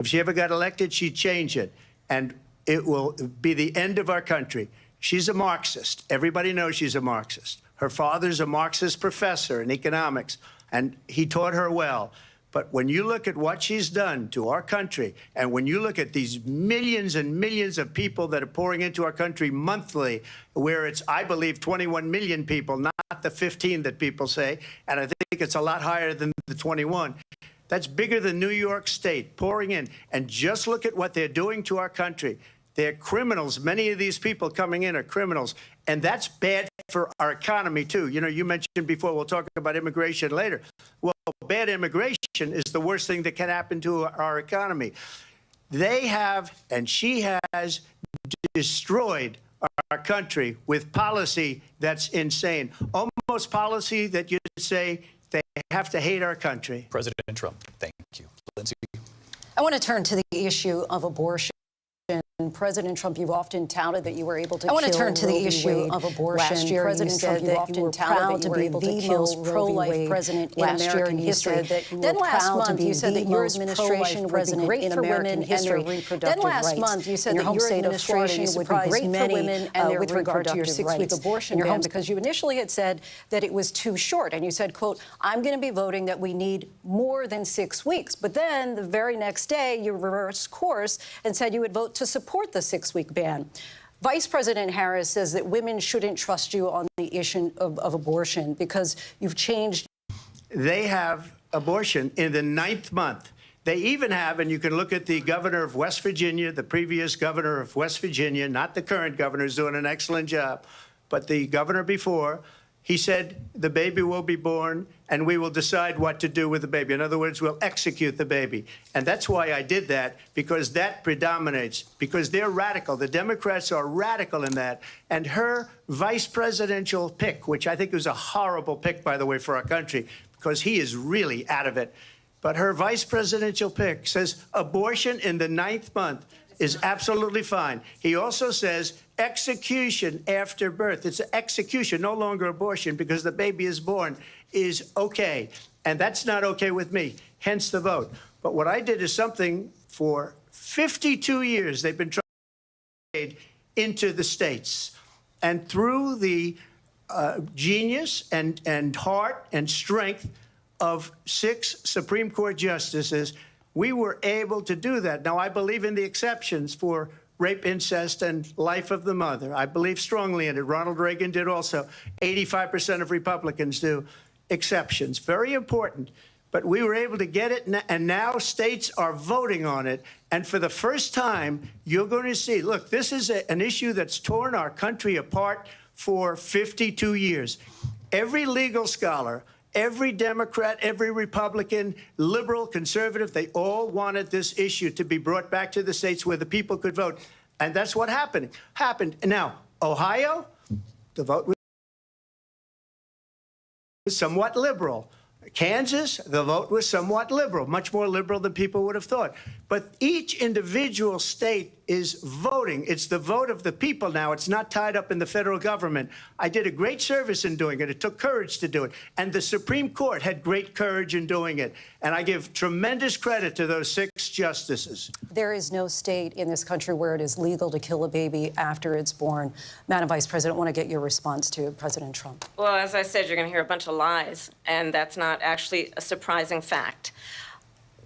If she ever got elected, she'd change it, and it will be the end of our country. She's a Marxist. Everybody knows she's a Marxist. Her father's a Marxist professor in economics, and he taught her well. But when you look at what she's done to our country, and when you look at these millions and millions of people that are pouring into our country monthly, where it's, I believe, 21 million people, not the 15 that people say, and I think it's a lot higher than the 21. That's bigger than New York State pouring in. And just look at what they're doing to our country. They're criminals. Many of these people coming in are criminals. And that's bad for our economy, too. You know, you mentioned before, we'll talk about immigration later. Well, bad immigration is the worst thing that can happen to our economy. They have, and she has, destroyed our country with policy that's insane. Almost policy that you'd say they have to hate our country. President Trump, thank you. Lindsay. I want to turn to the issue of abortion. President Trump, you've often touted that you were able to kill last year. President Trump, you've often touted that you were able to kill pro-life president in American history. Then last month, you said that your administration would be great for women and their reproductive rights. Then last month, you said that your administration would be great for women and their with regard to your 6-week abortion ban, because you initially had said that it was too short. And you said, quote, I'm going to be voting that we need more than 6 weeks. But then the very next day, you reversed course and said you would vote to support the 6-week ban. Vice President Harris says that women shouldn't trust you on the issue of abortion because you've changed. They have abortion in the 9th month. They even have, and you can look at the governor of West Virginia, the previous governor of West Virginia, not the current governor, is doing an excellent job, but the governor before, he said the baby will be born and we will decide what to do with the baby. In other words, we'll execute the baby. And that's why I did that, because that predominates, because they're radical. The Democrats are radical in that. And her vice presidential pick, which I think was a horrible pick, by the way, for our country, because he is really out of it. But her vice presidential pick says abortion in the 9th month is absolutely fine. He also says execution after birth. It's execution, no longer abortion, because the baby is born, is okay. And that's not okay with me, hence the vote. But what I did is something for 52 years they've been trying to get into the states. And through the genius and heart and strength of 6 Supreme Court justices, we were able to do that. Now, I believe in the exceptions for rape, incest, and life of the mother. I believe strongly in it. Ronald Reagan did also. 85% of Republicans do. Exceptions. Very important. But we were able to get it, and now states are voting on it. And for the first time, you're going to see, look, this is an issue that's torn our country apart for 52 years. Every legal scholar, every Democrat, every Republican, liberal, conservative, they all wanted this issue to be brought back to the states where the people could vote. And that's what happened. Now, Ohio, the vote was somewhat liberal. Kansas, the vote was somewhat liberal, much more liberal than people would have thought. But each individual state is voting. It's the vote of the people now. It's not tied up in the federal government. I did a great service in doing it. It took courage to do it. And the Supreme Court had great courage in doing it. And I give tremendous credit to those 6 justices. There is no state in this country where it is legal to kill a baby after it's born. Madam Vice President, I want to get your response to President Trump. Well, as I said, you're going to hear a bunch of lies, and that's not actually a surprising fact.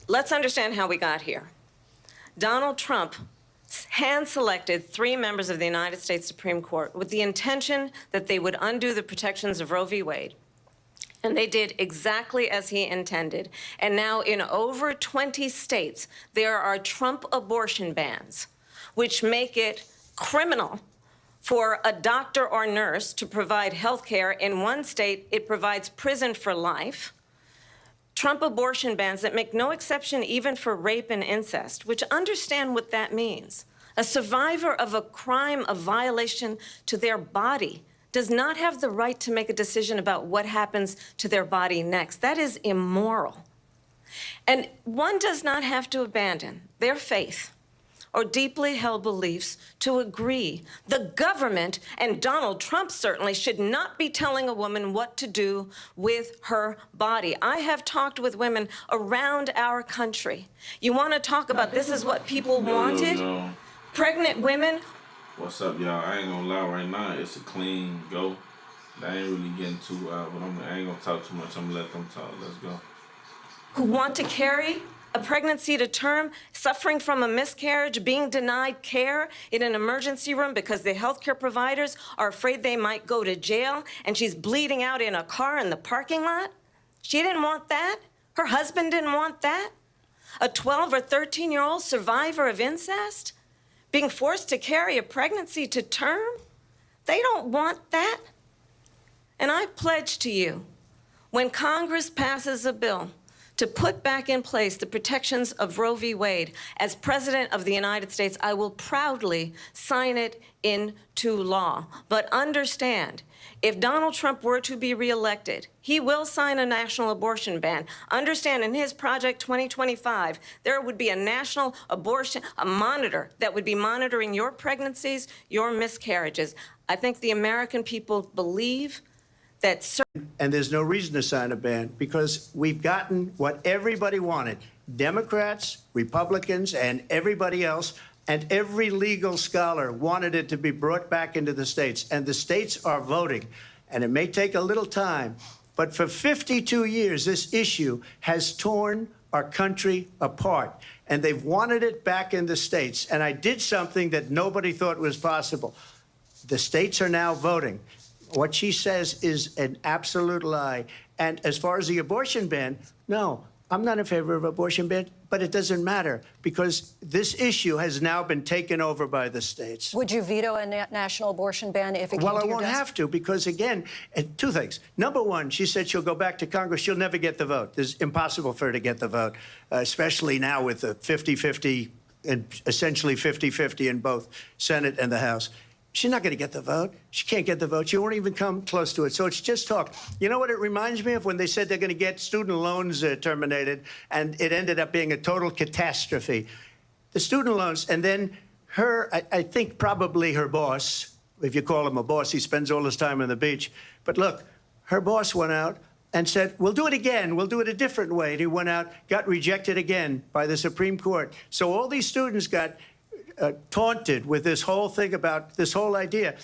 Let's understand how we got here. Donald Trump hand-selected 3 members of the United States Supreme Court with the intention that they would undo the protections of Roe v. Wade. And they did exactly as he intended. And now in over 20 states, there are Trump abortion bans, which make it criminal for a doctor or nurse to provide health care. In one state, it provides prison for life. Trump abortion bans that make no exception even for rape and incest, which understand what that means. A survivor of a crime of violation to their body does not have the right to make a decision about what happens to their body next. That is immoral. And one does not have to abandon their faith or deeply held beliefs to agree. The government, and Donald Trump certainly, should not be telling a woman what to do with her body. I have talked with women around our country. You want to talk about this is what people wanted? Yo. Pregnant women. What's up, y'all? I ain't gonna lie right now. It's a clean go. I ain't really getting too out, but I ain't gonna talk too much. I'm gonna let them talk. Let's go. Who want to carry a pregnancy to term, suffering from a miscarriage, being denied care in an emergency room because the healthcare providers are afraid they might go to jail, and she's bleeding out in a car in the parking lot? She didn't want that. Her husband didn't want that. A 12 or 13-year-old survivor of incest being forced to carry a pregnancy to term? They don't want that. And I pledge to you, when Congress passes a bill to put back in place the protections of Roe v. Wade, as President of the United States, I will proudly sign it into law. But understand, if Donald Trump were to be reelected, he will sign a national abortion ban. Understand, in his Project 2025, there would be a national abortion, a monitor that would be monitoring your pregnancies, your miscarriages. I think the American people believe that and there's no reason to sign a ban because we've gotten what everybody wanted. Democrats, Republicans, and everybody else, and every legal scholar wanted it to be brought back into the states. And the states are voting. And it may take a little time, but for 52 years, this issue has torn our country apart. And they've wanted it back in the states. And I did something that nobody thought was possible. The states are now voting. What she says is an absolute lie. And as far as the abortion ban, no, I'm not in favor of abortion ban, but it doesn't matter because this issue has now been taken over by the states. Would you veto a national abortion ban if it came to your desk? Well, I won't have to because, again, two things. Number one, she said she'll go back to Congress. She'll never get the vote. It's impossible for her to get the vote, especially now with the 50-50 and essentially 50-50 in both Senate and the House. She's not going to get the vote. She can't get the vote. She won't even come close to it. So it's just talk. You know what it reminds me of? When they said they're going to get student loans terminated, and it ended up being a total catastrophe. The student loans, and then her, I think probably her boss, if you call him a boss, he spends all his time on the beach. But look, her boss went out and said, we'll do it again. We'll do it a different way. And he went out, got rejected again by the Supreme Court. So all these students got taunted with this whole thing about this whole idea.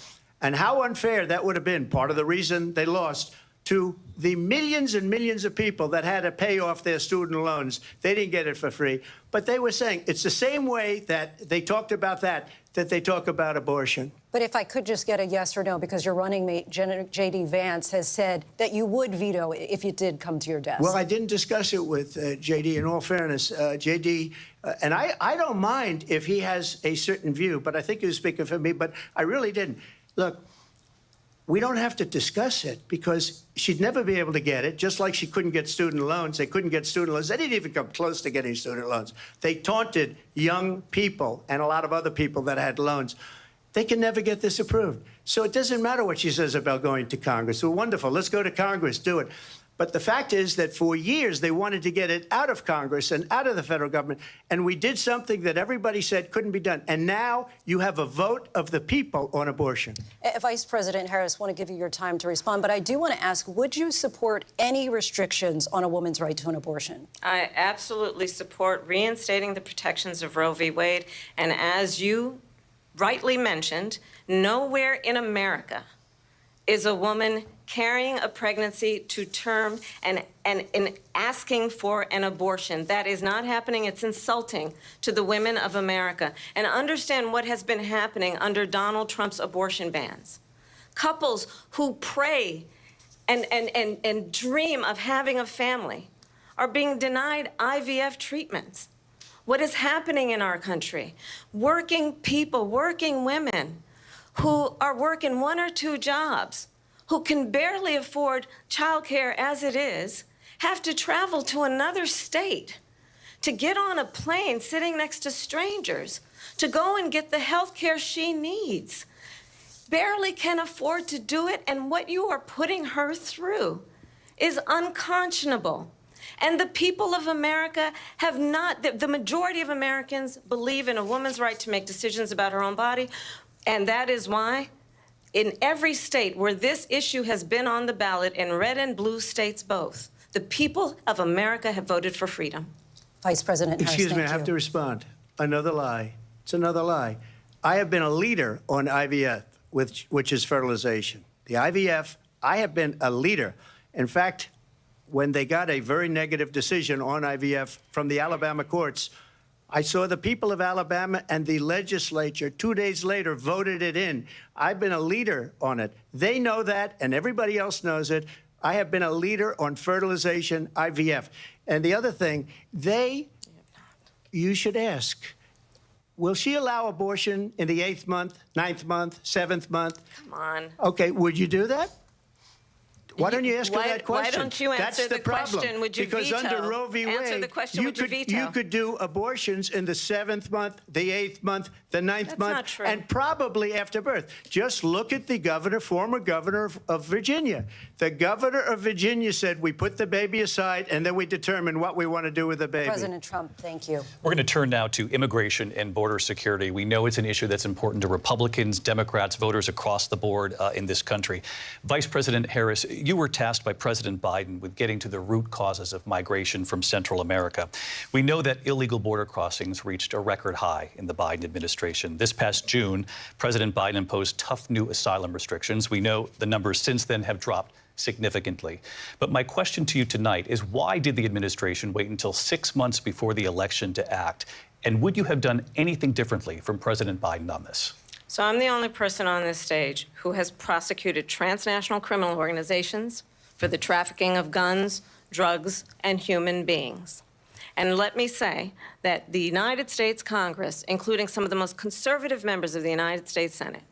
And how unfair that would have been, part of the reason they lost, to the millions and millions of people that had to pay off their student loans. They didn't get it for free. But they were saying it's the same way that they talked about that they talk about abortion. But if I could just get a yes or no, because your running mate, J.D. Vance, has said that you would veto it if it did come to your desk. Well, I didn't discuss it with J.D. In all fairness, J.D., and I don't mind if he has a certain view, but I think he was speaking for me, but I really didn't. Look, we don't have to discuss it because she'd never be able to get it, just like she couldn't get student loans. They couldn't get student loans. They didn't even come close to getting student loans. They taunted young people and a lot of other people that had loans. They can never get this approved. So it doesn't matter what she says about going to Congress. Well, wonderful. Let's go to Congress. Do it. But the fact is that for years, they wanted to get it out of Congress and out of the federal government. And we did something that everybody said couldn't be done. And now you have a vote of the people on abortion. Vice President Harris, I want to give you your time to respond. But I do want to ask, would you support any restrictions on a woman's right to an abortion? I absolutely support reinstating the protections of Roe v. Wade. And as you rightly mentioned, nowhere in America is a woman carrying a pregnancy to term and asking for an abortion. That is not happening. It's insulting to the women of America. And understand what has been happening under Donald Trump's abortion bans. Couples who pray and dream of having a family are being denied IVF treatments. What is happening in our country? Working people, working women who are working 1 or 2 jobs, who can barely afford childcare as it is, have to travel to another state to get on a plane sitting next to strangers to go and get the health care she needs. Barely can afford to do it, and what you are putting her through is unconscionable. And the people of America have not, the majority of Americans believe in a woman's right to make decisions about her own body. And that is why in every state where this issue has been on the ballot, in red and blue states both, the people of America have voted for freedom. Vice President Harris, Excuse me, I thank have you. to respond. Another lie. It's another lie. I have been a leader on IVF, which is fertilization. The IVF, I have been a leader. In fact, when they got a very negative decision on IVF from the Alabama courts, I saw the people of Alabama and the legislature 2 days later voted it in. I've been a leader on it. They know that, and everybody else knows it. I have been a leader on fertilization, IVF. And the other thing, you should ask, will she allow abortion in the 8th month, 9th month, 7th month? Come on. Okay, would you do that? Why don't you ask her that question? Why don't you answer That's the problem. question? Would you because veto? under Roe v. Wade, Answer the question, would you veto? you could do abortions in the 7th month, the 8th month, the 9th That's month, not true. and probably after birth. Just look at the governor, former governor of Virginia. The governor of Virginia said, we put the baby aside, and then we determine what we want to do with the baby. President Trump, thank you. We're going to turn now to immigration and border security. We know it's an issue that's important to Republicans, Democrats, voters across the board in this country. Vice President Harris, you were tasked by President Biden with getting to the root causes of migration from Central America. We know that illegal border crossings reached a record high in the Biden administration. This past June, President Biden imposed tough new asylum restrictions. We know the numbers since then have dropped significantly. But my question to you tonight is, why did the administration wait until 6 months before the election to act? And would you have done anything differently from President Biden on this? So I'm the only person on this stage who has prosecuted transnational criminal organizations for the trafficking of guns, drugs, and human beings. And let me say that the United States Congress, including some of the most conservative members of the United States Senate,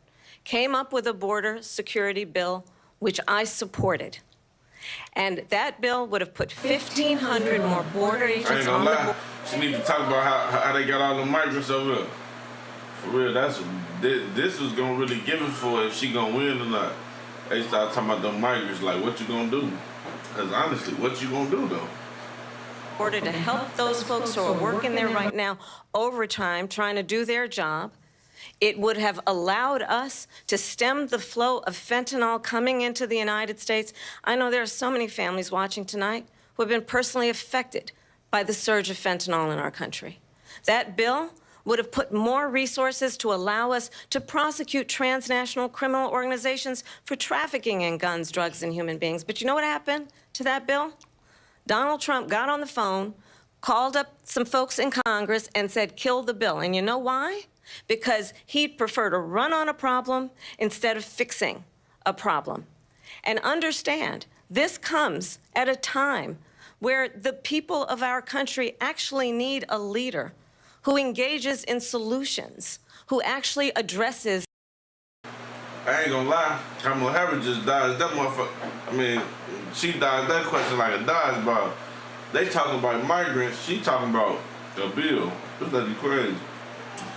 came up with a border security bill which I supported. And that bill would have put 1,500 more border I ain't agents gonna on the lie. board. She need to talk about how they got all the migrants over there. For real, this was gonna really give it for if she gonna win or not. They start talking about the migrants, like what you gonna do? Because honestly, what you gonna do though? In order to help those folks who are working there right now overtime, trying to do their job, it would have allowed us to stem the flow of fentanyl coming into the United States. I know there are so many families watching tonight who have been personally affected by the surge of fentanyl in our country. That bill would have put more resources to allow us to prosecute transnational criminal organizations for trafficking in guns, drugs, and human beings. But you know what happened to that bill? Donald Trump got on the phone, called up some folks in Congress, and said, kill the bill. And you know why? Because he'd prefer to run on a problem instead of fixing a problem. And understand, this comes at a time where the people of our country actually need a leader who engages in solutions, who actually addresses. I ain't gonna lie, Kamala Harris just dodged that motherfucker. I mean, she dodged that question like a dodgeball. They talking about migrants, she talking about the bill. This doesn't crazy.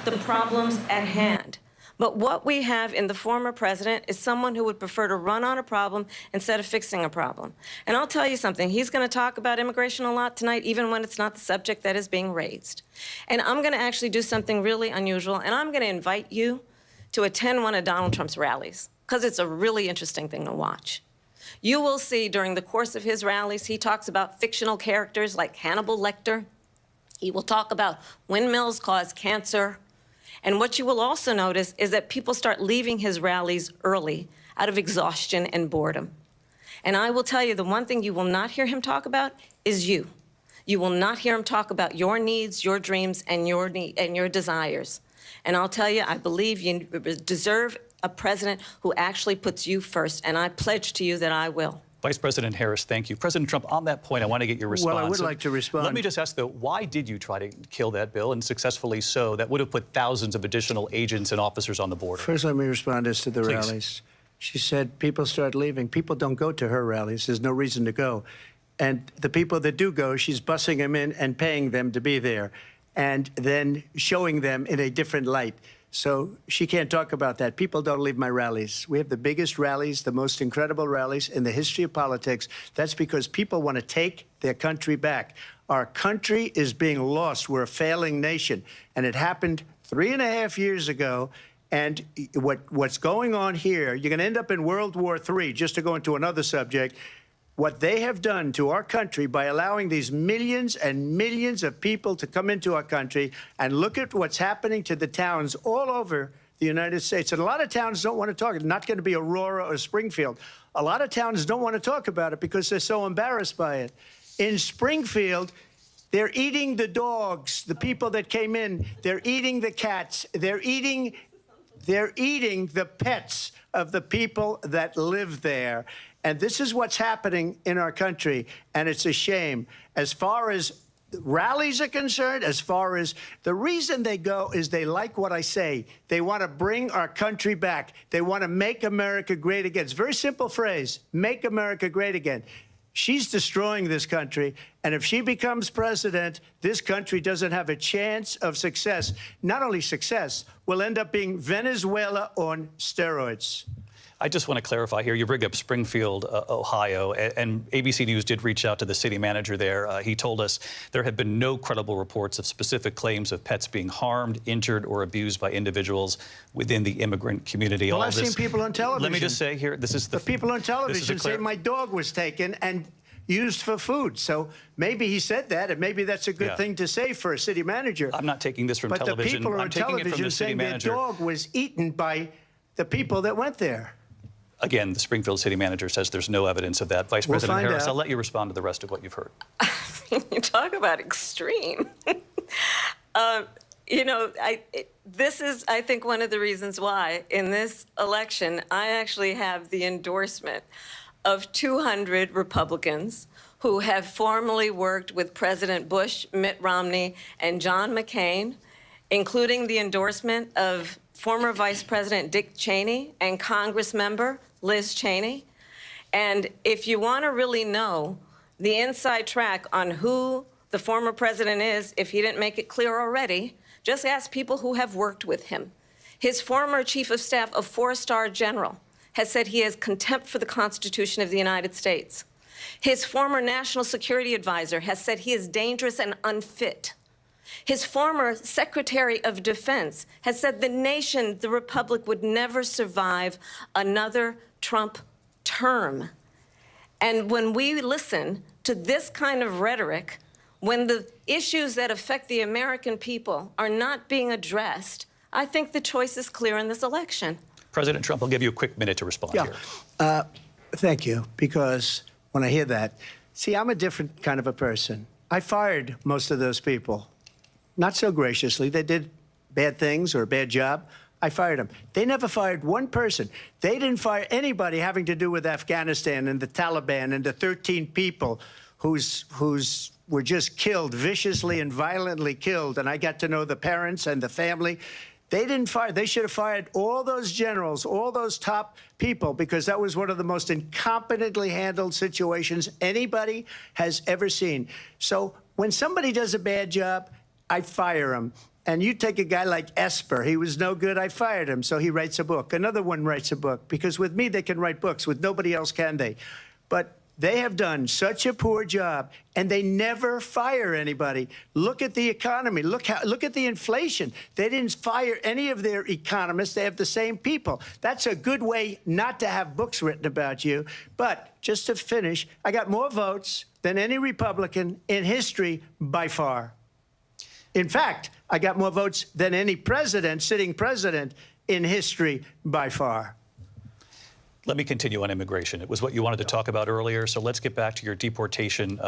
The problems at hand. But what we have in the former president is someone who would prefer to run on a problem instead of fixing a problem. And I'll tell you something, he's going to talk about immigration a lot tonight, even when it's not the subject that is being raised. And I'm going to actually do something really unusual, and I'm going to invite you to attend one of Donald Trump's rallies, because it's a really interesting thing to watch. You will see during the course of his rallies, he talks about fictional characters like Hannibal Lecter. He will talk about windmills cause cancer. And what you will also notice is that people start leaving his rallies early out of exhaustion and boredom. And I will tell you, the one thing you will not hear him talk about is you. You will not hear him talk about your needs, your dreams, and your desires. And I'll tell you, I believe you deserve a president who actually puts you first, and I pledge to you that I will. Vice President Harris, thank you. President Trump, on that point, I want to get your response. Well, I would like to respond. Let me just ask, though, why did you try to kill that bill, and successfully so, that would have put thousands of additional agents and officers on the border? First, let me respond as to the Please. rallies. She said people start leaving. People don't go to her rallies. There's no reason to go. And the people that do go, she's bussing them in and paying them to be there, and then showing them in a different light. So she can't talk about that. People don't leave my rallies. We have the biggest rallies, the most incredible rallies in the history of politics. That's because people want to take their country back. Our country is being lost. We're a failing nation. And it happened 3.5 years ago. And what's going on here, you're going to end up in World War III, just to go into another subject. What they have done to our country by allowing these millions and millions of people to come into our country, and look at what's happening to the towns all over the United States. And a lot of towns don't want to talk. It's not going to be Aurora or Springfield. A lot of towns don't want to talk about it because they're so embarrassed by it. In Springfield, they're eating the dogs, the people that came in. They're eating the cats. They're eating the pets of the people that live there. And this is what's happening in our country, and it's a shame. As far as rallies are concerned, as far as the reason they go is they like what I say. They want to bring our country back. They want to make America great again. It's a very simple phrase, make America great again. She's destroying this country, and if she becomes president, this country doesn't have a chance of success. Not only success, we'll end up being Venezuela on steroids. I just want to clarify here. You bring up Springfield, Ohio, and ABC News did reach out to the city manager there. He told us there have been no credible reports of specific claims of pets being harmed, injured, or abused by individuals within the immigrant community. Well, I've seen people on television. Let me just say here, this is the people on television say my dog was taken and used for food. So maybe he said that, and maybe that's a good thing to say for a city manager. I'm not taking this from but television. But the people I'm on taking it from television the city saying manager. their dog was eaten by the people that went there. Again, the Springfield city manager says there's no evidence of that. Vice President Harris, I'll let you respond to the rest of what you've heard. You talk about extreme. You know, this is, I think, one of the reasons why in this election I actually have the endorsement of 200 Republicans who have formerly worked with President Bush, Mitt Romney, and John McCain, including the endorsement of former Vice President Dick Cheney and Congress member Liz Cheney. And if you want to really know the inside track on who the former president is, if he didn't make it clear already, just ask people who have worked with him. His former chief of staff, a 4-star general, has said he has contempt for the Constitution of the United States. His former national security advisor has said he is dangerous and unfit. His former Secretary of Defense has said the nation, the Republic, would never survive another Trump term. And when we listen to this kind of rhetoric, when the issues that affect the American people are not being addressed, I think the choice is clear in this election. President Trump, I'll give you a quick minute to respond here. Thank you, because when I hear that, see, I'm a different kind of a person. I fired most of those people. Not so graciously. They did bad things or a bad job. I fired them. They never fired one person. They didn't fire anybody having to do with Afghanistan and the Taliban and the 13 people whose were just killed, viciously and violently killed. And I got to know the parents and the family. They didn't fire. They should have fired all those generals, all those top people, because that was one of the most incompetently handled situations anybody has ever seen. So when somebody does a bad job, I fire him. And you take a guy like Esper. He was no good. I fired him. So he writes a book. Another one writes a book. Because with me, they can write books. With nobody else can they. But they have done such a poor job, and they never fire anybody. Look at the economy. Look at the inflation. They didn't fire any of their economists. They have the same people. That's a good way not to have books written about you. But just to finish, I got more votes than any Republican in history by far. In fact, I got more votes than any president, sitting president, in history by far. Let me continue on immigration. It was what you wanted to talk about earlier, so let's get back to your deportation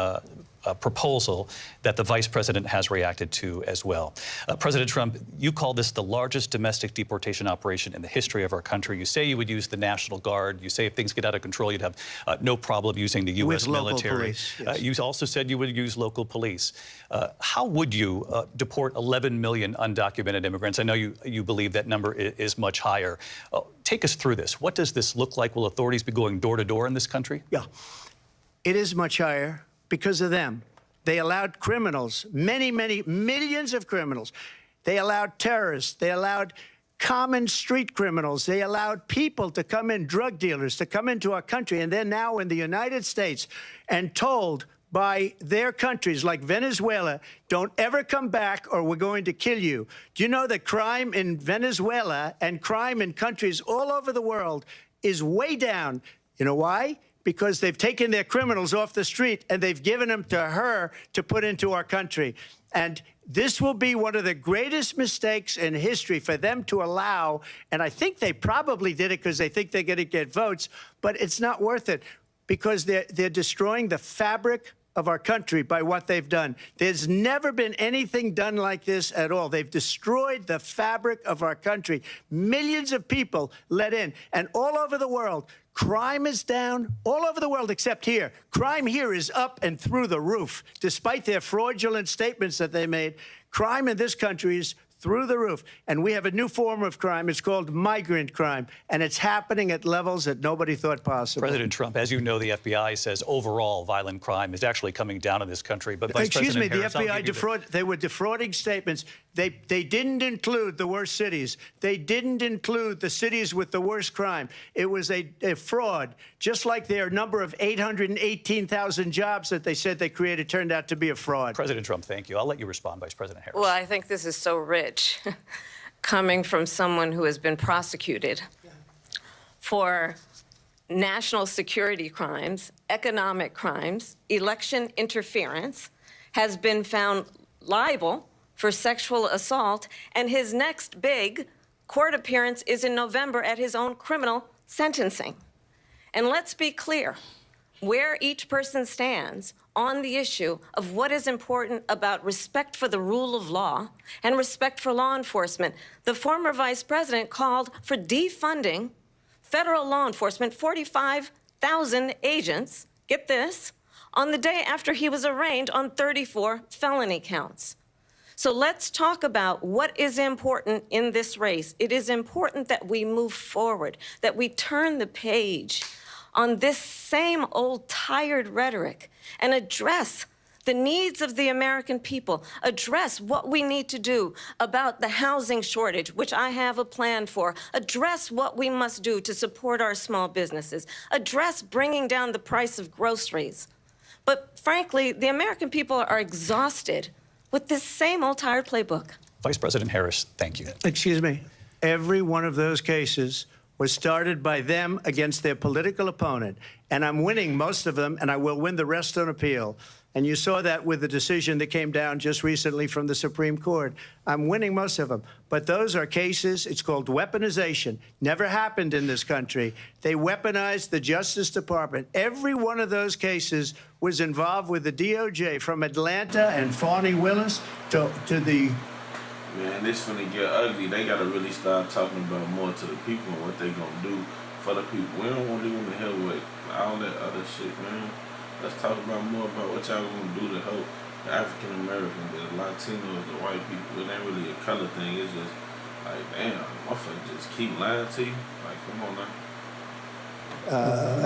proposal that the vice president has reacted to as well. President Trump, you call this the largest domestic deportation operation in the history of our country. You say you would use the National Guard. You say if things get out of control, you'd have no problem using the U.S. military. Local police, yes. You also said you would use local police. How would you deport 11 million undocumented immigrants? I know you believe that number is much higher. Take us through this. What does this look like? Will authorities be going door to door in this country? Yeah, it is much higher because of them. They allowed criminals, many, many millions of criminals. They allowed terrorists. They allowed common street criminals. They allowed people to come in, drug dealers, to come into our country, and they're now in the United States and told by their countries like Venezuela, don't ever come back or we're going to kill you. Do you know that crime in Venezuela and crime in countries all over the world is way down? You know why? Because they've taken their criminals off the street and they've given them to her to put into our country. And this will be one of the greatest mistakes in history for them to allow, and I think they probably did it because they think they're going to get votes, but it's not worth it because they're destroying the fabric of our country by what they've done. There's never been anything done like this at all. They've destroyed the fabric of our country. Millions of people let in, and all over the world, crime is down all over the world except here. Crime here is up and through the roof. Despite their fraudulent statements that they made, crime in this country is through the roof. And we have a new form of crime. It's called migrant crime. And it's happening at levels that nobody thought possible. President Trump, as you know, the FBI says overall violent crime is actually coming down in this country. But Vice Excuse me, President the Harris, FBI they were defrauding statements. They didn't include the worst cities. They didn't include the cities with the worst crime. It was a fraud, just like their number of 818,000 jobs that they said they created turned out to be a fraud. President Trump, thank you. I'll let you respond, Vice President Harris. Well, I think this is so rich, coming from someone who has been prosecuted for national security crimes, economic crimes, election interference, has been found liable for sexual assault, and his next big court appearance is in November at his own criminal sentencing. And let's be clear, where each person stands on the issue of what is important about respect for the rule of law and respect for law enforcement. The former vice president called for defunding federal law enforcement, 45,000 agents, get this, on the day after he was arraigned on 34 felony counts. So let's talk about what is important in this race. It is important that we move forward, that we turn the page on this same old tired rhetoric and address the needs of the American people, address what we need to do about the housing shortage, which I have a plan for, address what we must do to support our small businesses, address bringing down the price of groceries. But frankly, the American people are exhausted with this same old tired playbook. Vice President Harris, thank you. Excuse me. Every one of those cases was started by them against their political opponent. And I'm winning most of them, and I will win the rest on appeal. And you saw that with the decision that came down just recently from the Supreme Court. I'm winning most of them. But those are cases, it's called weaponization. Never happened in this country. They weaponized the Justice Department. Every one of those cases was involved with the DOJ, from Atlanta and Fani Willis to the... Man, this finna get ugly. They gotta really start talking about more to the people and what they gonna do for the people. We don't want to leave them to hell with all that other shit, man. Let's talk about more about what y'all gonna do to help the African Americans, the Latinos, the white people. It ain't really a color thing. It's just like, damn, motherfuckers just keep lying to you. Like, come on now.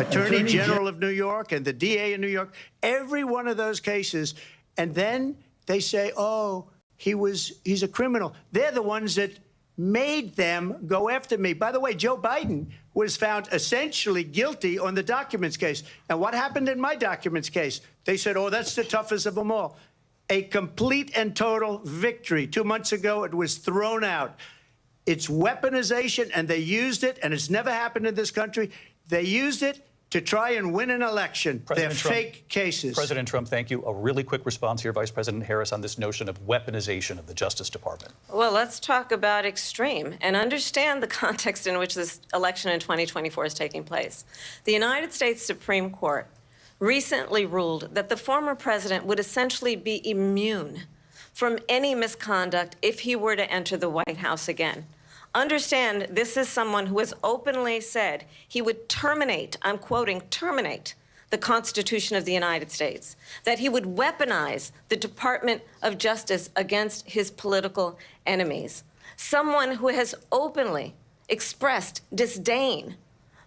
Attorney General of New York and the DA in New York, every one of those cases. And then they say, oh, he's a criminal. They're the ones that made them go after me. By the way, Joe Biden was found essentially guilty on the documents case. And what happened in my documents case? They said, oh, that's the toughest of them all. A complete and total victory. 2 months ago, it was thrown out. It's weaponization, and they used it, and it's never happened in this country. They used it to try and win an election. They're fake cases. President Trump, thank you. A really quick response here, Vice President Harris, on this notion of weaponization of the Justice Department. Well, let's talk about extreme and understand the context in which this election in 2024 is taking place. The United States Supreme Court recently ruled that the former president would essentially be immune from any misconduct if he were to enter the White House again. Understand, this is someone who has openly said he would terminate, I'm quoting, terminate the Constitution of the United States, that he would weaponize the Department of Justice against his political enemies. Someone who has openly expressed disdain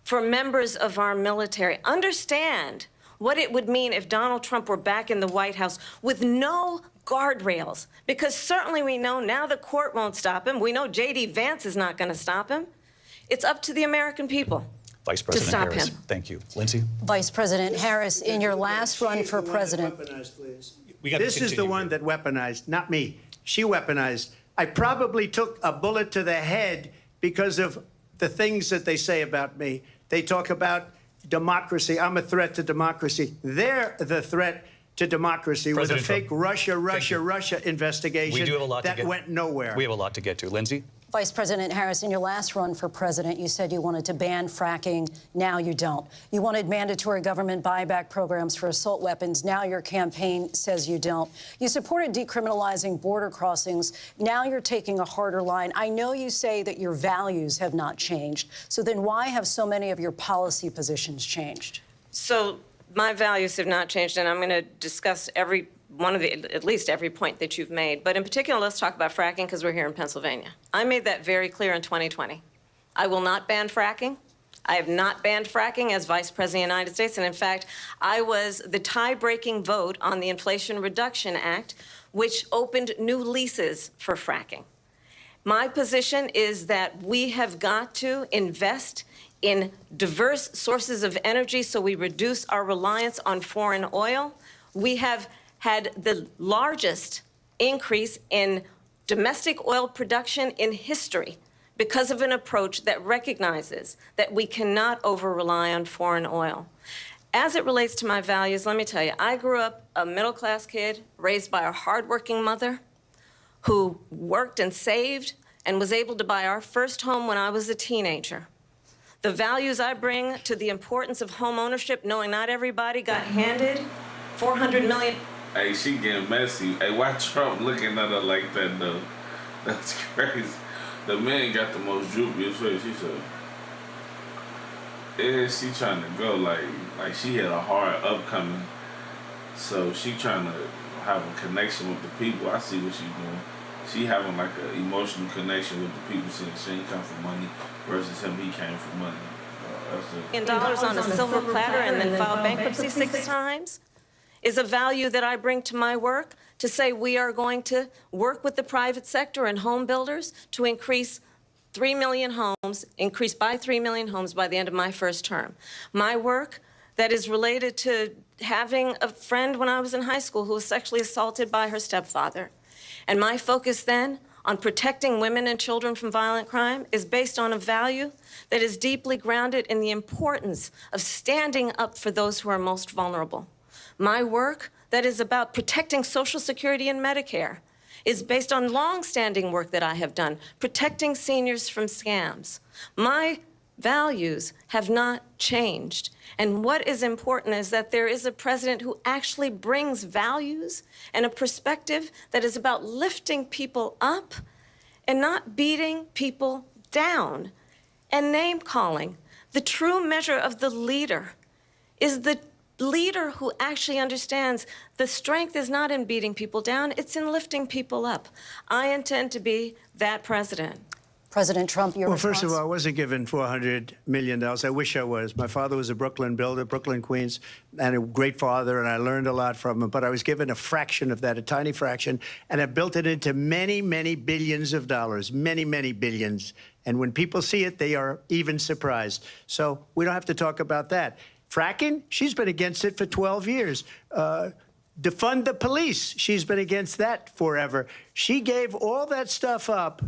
for members of our military. Understand what it would mean if Donald Trump were back in the White House with no guardrails, because certainly we know now the court won't stop him. We know J.D. Vance is not going to stop him. It's up to the American people. Vice President stop Harris, him. thank you. Lindsay? Vice President Harris, in your last run for president. This is the one that weaponized, not me. She weaponized. I probably took a bullet to the head because of the things that they say about me. They talk about democracy. I'm a threat to democracy. They're the threat to democracy with a fake Russia investigation We do have a lot to that get. went nowhere. We have a lot to get to. Lindsay? Vice President Harris, in your last run for president, you said you wanted to ban fracking. Now you don't. You wanted mandatory government buyback programs for assault weapons. Now your campaign says you don't. You supported decriminalizing border crossings. Now you're taking a harder line. I know you say that your values have not changed. So then why have so many of your policy positions changed? So my values have not changed, and I'm going to discuss at least every point that you've made. But in particular, let's talk about fracking, because we're here in Pennsylvania. I made that very clear in 2020. I will not ban fracking. I have not banned fracking as Vice President of the United States. And in fact, I was the tie-breaking vote on the Inflation Reduction Act, which opened new leases for fracking. My position is that we have got to invest in diverse sources of energy so we reduce our reliance on foreign oil. We have had the largest increase in domestic oil production in history because of an approach that recognizes that we cannot over-rely on foreign oil. As it relates to my values, let me tell you, I grew up a middle-class kid raised by a hardworking mother who worked and saved and was able to buy our first home when I was a teenager. The values I bring to the importance of home ownership, knowing not everybody got handed $400 million. Hey, she getting messy. Hey, why Trump looking at her like that, though? That's crazy. The man got the most droopiest face. She said, yeah, she trying to go like she had a hard upcoming. So she trying to have a connection with the people. I see what she's doing. She having like an emotional connection with the people, saying she ain't come for money versus him, he came for money. $1 on a silver platter and then file bankruptcy 6 times is a value that I bring to my work, to say we are going to work with the private sector and home builders to increase 3 million homes, increase by 3 million homes by the end of my first term. My work that is related to having a friend when I was in high school who was sexually assaulted by her stepfather. And my focus then on protecting women and children from violent crime is based on a value that is deeply grounded in the importance of standing up for those who are most vulnerable. My work that is about protecting Social Security and Medicare is based on long-standing work that I have done, protecting seniors from scams. My values have not changed. And what is important is that there is a president who actually brings values and a perspective that is about lifting people up and not beating people down and name-calling. The true measure of the leader is the leader who actually understands the strength is not in beating people down, it's in lifting people up. I intend to be that president. President Trump, your response? First of all, I wasn't given $400 million. I wish I was. My father was a Brooklyn builder, Brooklyn, Queens, and a great father, and I learned a lot from him. But I was given a fraction of that, a tiny fraction, and I built it into many, many billions of dollars, many, many billions. And when people see it, they are even surprised. So we don't have to talk about that. Fracking, she's been against it for 12 years. Defund the police, she's been against that forever. She gave all that stuff up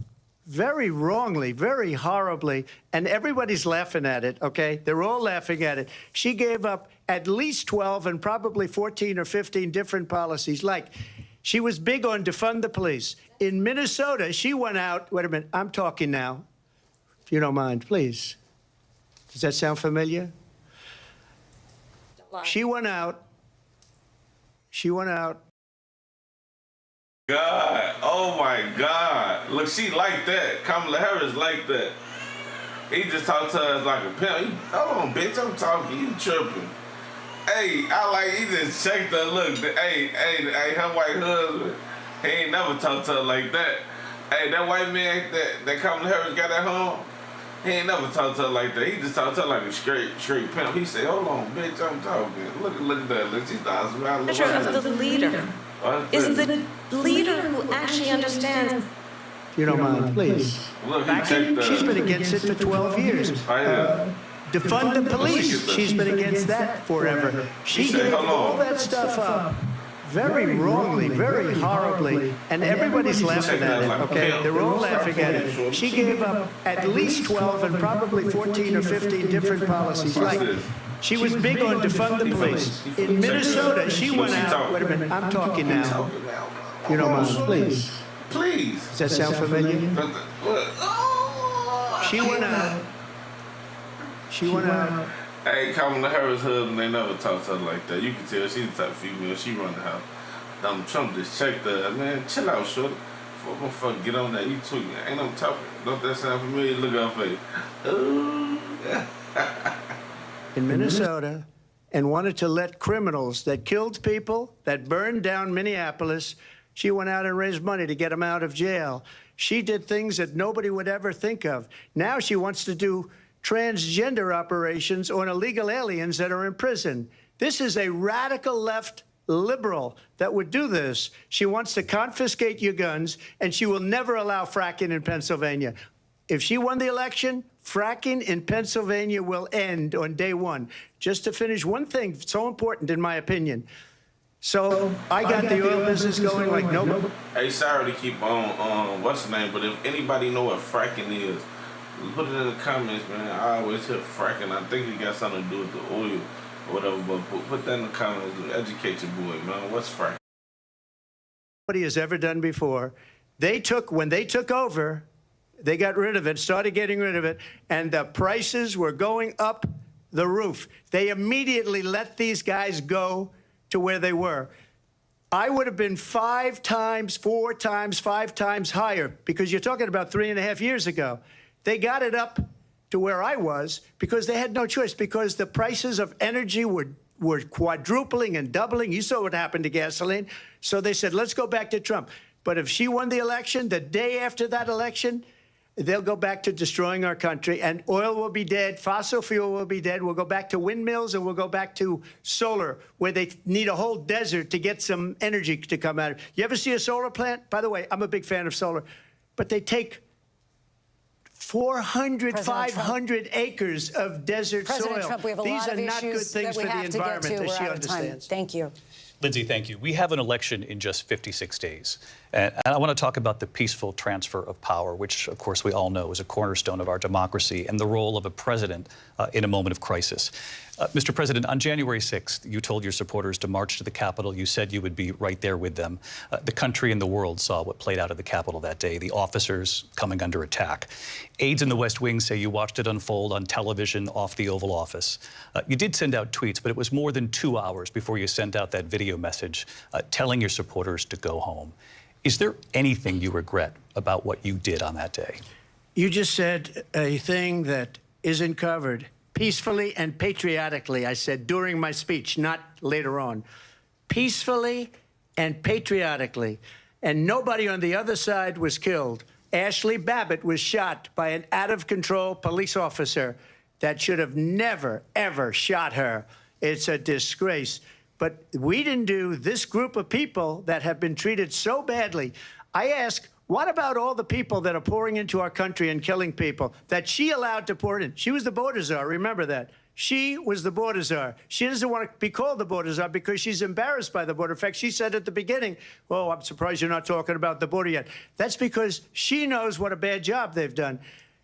very wrongly, very horribly, and everybody's laughing at it, okay? They're all laughing at it. She gave up at least 12 and probably 14 or 15 different policies. Like, she was big on defund the police. In Minnesota, she went out, wait a minute, I'm talking now, if you don't mind, please. Does that sound familiar? She went out. God, oh my God. Look, she like that. Kamala Harris like that. He just talked to her as like a pimp. Hold on, bitch, I'm talking. You tripping. Hey, he just checked her look. Hey, her white husband, he ain't never talked to her like that. Hey, that white man that Kamala Harris got at home, he ain't never talked to her like that. He just talked to her like a straight pimp. He said, hold on, bitch, I'm talking. Look at that. Look, she's not smiling. Measure of the leader is the leader who actually understands. You don't mind, please. Look, he checked She's been against it for 12 years. Defund the police. She's been against that forever. She said, gave "Hold on." all that stuff up very wrongly, very horribly, and everybody's laughing at it, okay? They're all laughing at it. She gave up at least 12 and probably 14 or 15 different policies. Like, she was big on defund the police. In Minnesota, she went out. Wait a minute, I'm talking now. You don't mind, please. Please. Does that sound familiar? She went out. She went out. Hey, Kamala Harris' husband, they never talk to her like that. You can tell she's the type of female. She run the house. Donald Trump just checked her. Man, chill out, shorty. Motherfucker, get on that. You tweaking. Ain't no talking. Don't that sound familiar? Look at her face. Ooh. In Minnesota, and wanted to let criminals that killed people, that burned down Minneapolis, she went out and raised money to get them out of jail. She did things that nobody would ever think of. Now she wants to do transgender operations on illegal aliens that are in prison. This is a radical left liberal that would do this. She wants to confiscate your guns, and she will never allow fracking in Pennsylvania. If she won the election, fracking in Pennsylvania will end on day one. Just to finish one thing, so important in my opinion. So I got the oil business going like nobody. Hey, sorry to keep on, what's the name, but if anybody know what fracking is, put it in the comments, man. I always hear fracking. I think it got something to do with the oil or whatever, but put that in the comments and educate your boy, man. What's fracking? Nobody has ever done before. When they took over, they got rid of it, started getting rid of it, and the prices were going up the roof. They immediately let these guys go to where they were. I would have been 5 times, 4 times, 5 times higher, because you're talking about 3.5 years ago. They got it up to where I was because they had no choice, because the prices of energy were quadrupling and doubling. You saw what happened to gasoline. So they said, let's go back to Trump. But if she won the election, the day after that election, they'll go back to destroying our country, and oil will be dead, fossil fuel will be dead. We'll go back to windmills, and we'll go back to solar, where they need a whole desert to get some energy to come out of it. You ever see a solar plant? By the way, I'm a big fan of solar, but they take 400, 500 acres of desert President soil. Trump, we have a These lot are of not good issues things that we for the have to get environment to. that We're she out of time. understands. Thank you. Lindsay, thank you. We have an election in just 56 days. And I want to talk about the peaceful transfer of power, which, of course, we all know is a cornerstone of our democracy, and the role of a president in a moment of crisis. Mr. President, on January 6th, you told your supporters to march to the Capitol. You said you would be right there with them. The country and the world saw what played out at the Capitol that day, the officers coming under attack. Aides in the West Wing say you watched it unfold on television off the Oval Office. You did send out tweets, but it was more than 2 hours before you sent out that video message telling your supporters to go home. Is there anything you regret about what you did on that day? You just said a thing that isn't covered. Peacefully and patriotically, I said during my speech, not later on. Peacefully and patriotically. And nobody on the other side was killed. Ashley Babbitt was shot by an out-of-control police officer that should have never, ever shot her. It's a disgrace. But we didn't do this group of people that have been treated so badly. I ask, what about all the people that are pouring into our country and killing people that she allowed to pour in? She was the border czar, remember that. She was the border czar. She doesn't want to be called the border czar because she's embarrassed by the border. In fact, she said at the beginning, oh, I'm surprised you're not talking about the border yet. That's because she knows what a bad job they've done.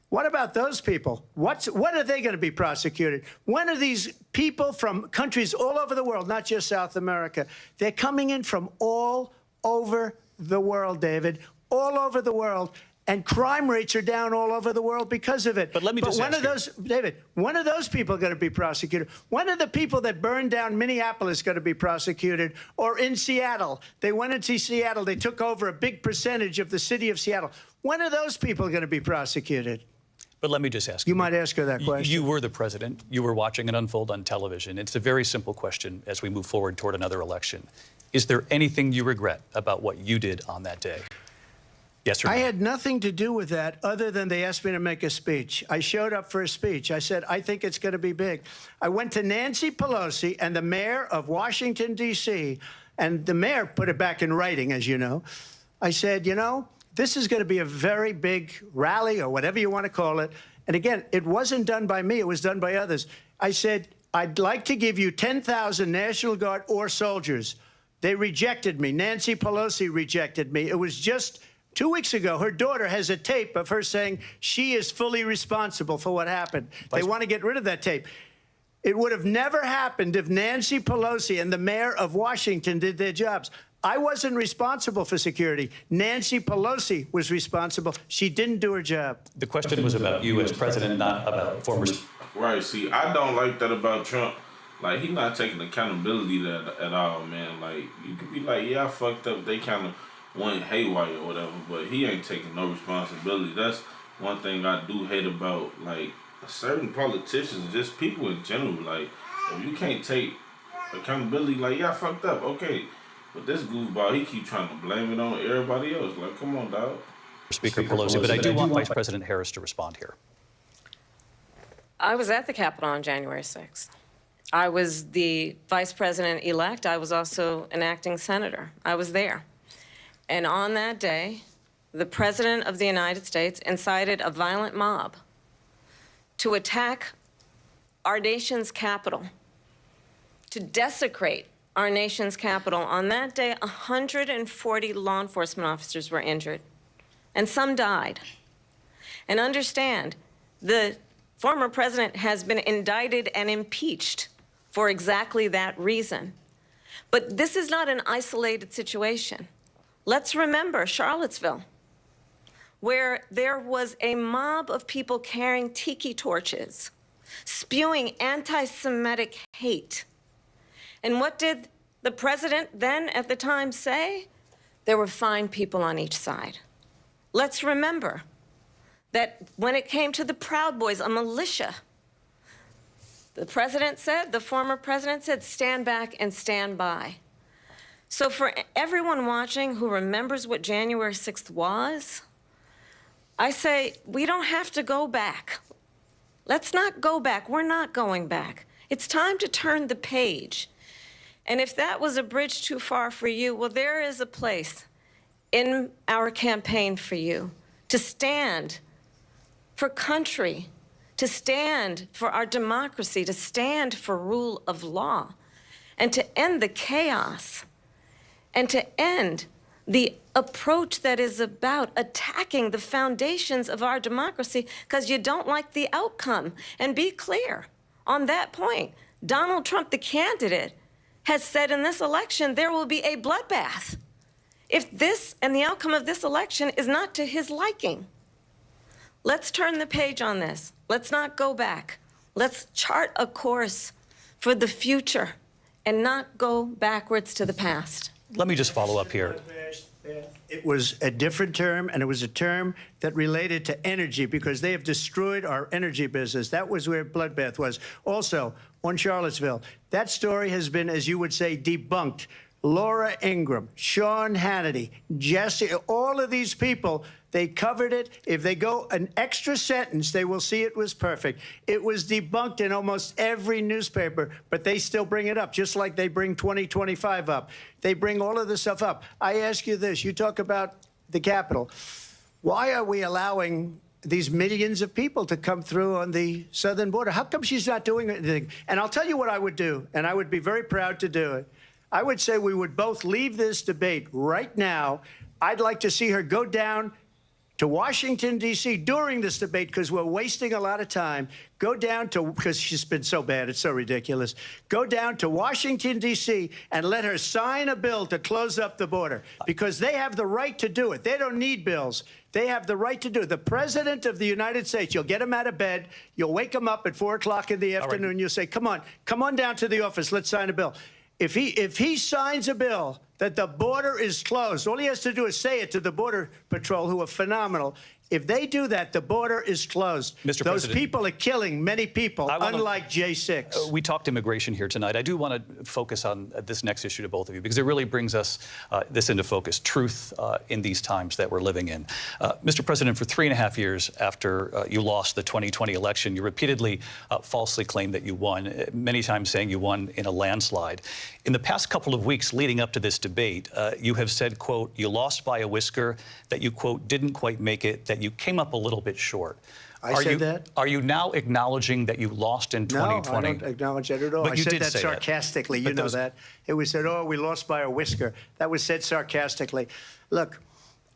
What about those people? When are they going to be prosecuted? When are these people from countries all over the world, not just South America, they're coming in from all over the world, David, all over the world, and crime rates are down all over the world because of it. But let me just when ask are those, David, when are those people going to be prosecuted? When are the people that burned down Minneapolis going to be prosecuted? Or in Seattle? They went into Seattle. They took over a big percentage of the city of Seattle. When are those people going to be prosecuted? But let me just ask you. You might ask her that question. You were the president. You were watching it unfold on television. It's a very simple question as we move forward toward another election. Is there anything you regret about what you did on that day? Yes or no? I had nothing to do with that other than they asked me to make a speech. I showed up for a speech. I said, I think it's going to be big. I went to Nancy Pelosi and the mayor of Washington, D.C., And the mayor put it back in writing, as you know. I said, you know, this is going to be a very big rally or whatever you want to call it. And again, it wasn't done by me. It was done by others. I said, I'd like to give you 10,000 National Guard or soldiers. They rejected me. Nancy Pelosi rejected me. It was just 2 weeks ago. Her daughter has a tape of her saying she is fully responsible for what happened. They want to get rid of that tape. It would have never happened if Nancy Pelosi and the mayor of Washington did their jobs. I wasn't responsible for security. Nancy Pelosi was responsible. She didn't do her job. The question was about you as president, not about former. Right. See, I don't like that about Trump. Like, he's not taking accountability at all, man. Like, you could be like, yeah, I fucked up. They kind of went haywire or whatever, but he ain't taking no responsibility. That's one thing I do hate about, like, certain politicians, just people in general. Like, if you can't take accountability, like, yeah, I fucked up, okay. But this goofball, he keep trying to blame it on everybody else. Like, come on, dog. Speaker Pelosi, but I do want Vice President Harris to respond here. I was at the Capitol on January 6th. I was the vice president-elect. I was also an acting senator. I was there. And on that day, the President of the United States incited a violent mob to attack our nation's capital, to desecrate our nation's capital. On that day, 140 law enforcement officers were injured, and some died. And understand, the former president has been indicted and impeached for exactly that reason. But this is not an isolated situation. Let's remember Charlottesville, where there was a mob of people carrying tiki torches, spewing anti-Semitic hate. And what did the president then at the time say? There were fine people on each side. Let's remember that when it came to the Proud Boys, a militia, the president said, the former president said, stand back and stand by. So for everyone watching who remembers what January 6th was, I say, we don't have to go back. Let's not go back. We're not going back. It's time to turn the page. And if that was a bridge too far for you, well, there is a place in our campaign for you to stand for country, to stand for our democracy, to stand for rule of law, and to end the chaos, and to end the approach that is about attacking the foundations of our democracy because you don't like the outcome. And be clear on that point. Donald Trump, the candidate, has said in this election there will be a bloodbath if this and the outcome of this election is not to his liking. Let's turn the page on this. Let's not go back. Let's chart a course for the future and not go backwards to the past. Let me just follow up here. It was a different term, and it was a term that related to energy because they have destroyed our energy business. That was where bloodbath was. Also, on Charlottesville, that story has been, as you would say, debunked. Laura Ingraham, Sean Hannity, Jesse, all of these people, they covered it. If they go an extra sentence, they will see it was perfect. It was debunked in almost every newspaper, but they still bring it up, just like they bring 2025 up. They bring all of this stuff up. I ask you this. You talk about the Capitol. Why are we allowing these millions of people to come through on the southern border? How come she's not doing anything? And I'll tell you what I would do, and I would be very proud to do it. I would say we would both leave this debate right now. I'd like to see her go down to Washington, D.C. during this debate because we're wasting a lot of time. Go down to, because she's been so bad, it's so ridiculous. Go down to Washington, D.C. and let her sign a bill to close up the border because they have the right to do it. They don't need bills. They have the right to do it. The President of the United States, you'll get him out of bed. You'll wake him up at 4 o'clock in the afternoon. You'll say, come on down to the office. Let's sign a bill. If he signs a bill that the border is closed, all he has to do is say it to the Border Patrol, who are phenomenal. If they do that, the border is closed. Mr. Those President, people are killing many people, wanna- unlike J6. We talked immigration here tonight. I do want to focus on this next issue to both of you because it really brings us this into focus, truth in these times that we're living in. Mr. President, for 3.5 years after you lost the 2020 election, you repeatedly falsely claimed that you won, many times saying you won in a landslide. In the past couple of weeks leading up to this debate, you have said, quote, you lost by a whisker, that you, quote, didn't quite make it, that you came up a little bit short. I said that? Are you now acknowledging that you lost in 2020? No, I don't acknowledge that at all. But I you said did that say that. sarcastically. But You know those- that. It was said, oh, we lost by a whisker. That was said sarcastically. Look,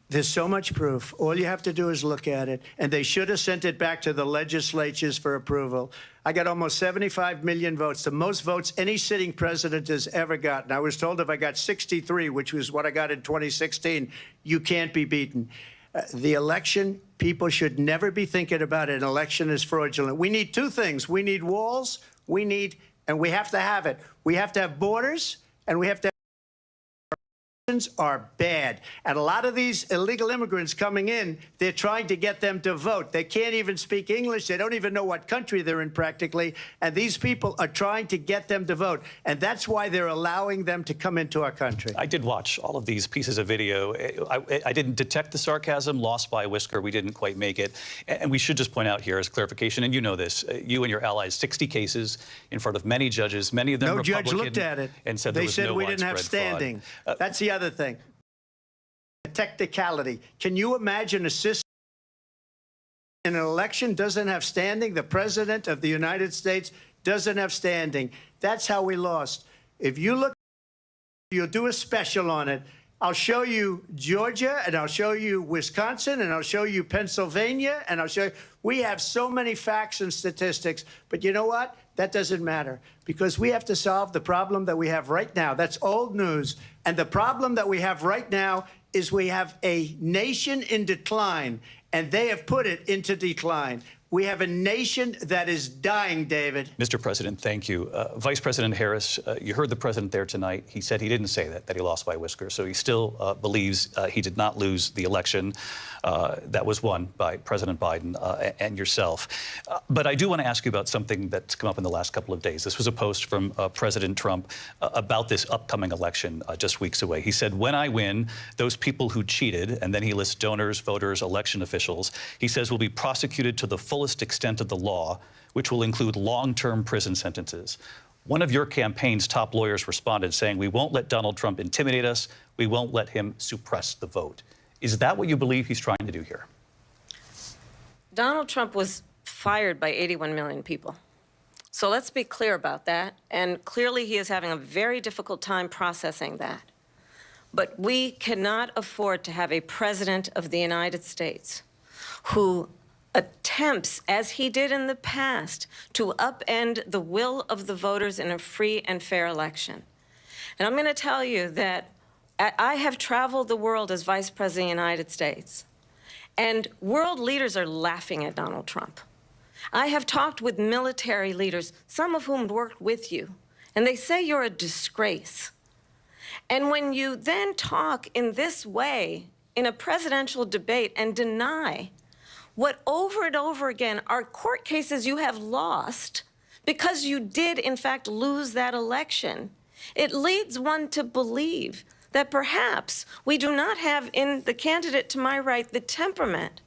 there's so much proof. All you have to do is look at it. And they should have sent it back to the legislatures for approval. I got almost 75 million votes, the most votes any sitting president has ever gotten. I was told if I got 63, which was what I got in 2016, you can't be beaten. The election, people should never be thinking about an election as fraudulent. We need two things. We need walls, and we have to have it. We have to have borders, and we have to have are bad. And a lot of these illegal immigrants coming in, they're trying to get them to vote. They can't even speak English. They don't even know what country they're in practically. And these people are trying to get them to vote. And that's why they're allowing them to come into our country. I did watch all of these pieces of video. I didn't detect the sarcasm, lost by a whisker. We didn't quite make it. And we should just point out here as clarification, and you know this, you and your allies, 60 cases in front of many judges, many of them No Republican. judge looked at it. And said They there was said no we didn't have widespread fraud. standing. That's the other thing. A technicality. Can you imagine a system in an election doesn't have standing? The president of the United States doesn't have standing. That's how we lost. If you look, you'll do a special on it. I'll show you Georgia, and I'll show you Wisconsin, and I'll show you Pennsylvania, and I'll show you. We have so many facts and statistics, but you know what? That doesn't matter because we have to solve the problem that we have right now. That's old news. And the problem that we have right now is we have a nation in decline, and they have put it into decline. We have a nation that is dying, David. Mr. President, thank you. Vice President Harris, you heard the president there tonight. He said he didn't say that he lost by a whisker. So he still believes he did not lose the election that was won by President Biden and yourself. But I do want to ask you about something that's come up in the last couple of days. This was a post from President Trump about this upcoming election just weeks away. He said, when I win, those people who cheated, and then he lists donors, voters, election officials, he says will be prosecuted to the fullest extent of the law, which will include long-term prison sentences. One of your campaign's top lawyers responded saying, we won't let Donald Trump intimidate us. We won't let him suppress the vote. Is that what you believe he's trying to do here? Donald Trump was fired by 81 million people. So let's be clear about that. And clearly he is having a very difficult time processing that. But we cannot afford to have a president of the United States who attempts, as he did in the past, to upend the will of the voters in a free and fair election. And I'm going to tell you that I have traveled the world as Vice President of the United States, and world leaders are laughing at Donald Trump. I have talked with military leaders, some of whom worked with you, and they say you're a disgrace. And when you then talk in this way in a presidential debate and deny what over and over again are court cases you have lost because you did, in fact, lose that election, it leads one to believe that perhaps we do not have in the candidate to my right the temperament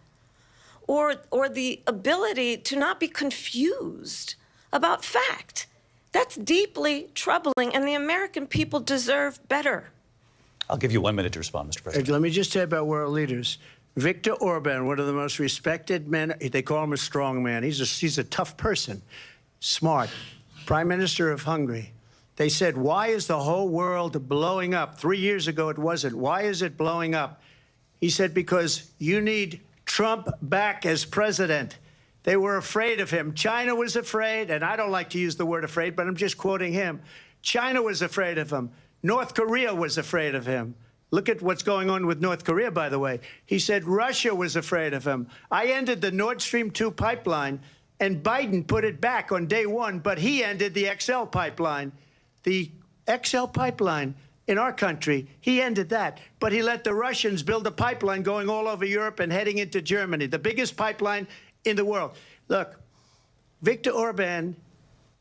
or the ability to not be confused about fact. That's deeply troubling, and the American people deserve better. I'll give you 1 minute to respond, Mr. President. Let me just say about world leaders. Viktor Orban, one of the most respected men, they call him a strong man. He's a tough person, smart, Prime Minister of Hungary. They said, why is the whole world blowing up? 3 years ago, it wasn't. Why is it blowing up? He said, because you need Trump back as president. They were afraid of him. China was afraid, and I don't like to use the word afraid, but I'm just quoting him. China was afraid of him. North Korea was afraid of him. Look at what's going on with North Korea, by the way. He said Russia was afraid of him. I ended the Nord Stream 2 pipeline, and Biden put it back on day one, but he ended the XL pipeline. The XL pipeline, in our country. He ended that. But he let the Russians build a pipeline going all over Europe and heading into Germany, the biggest pipeline in the world. Look, Viktor Orban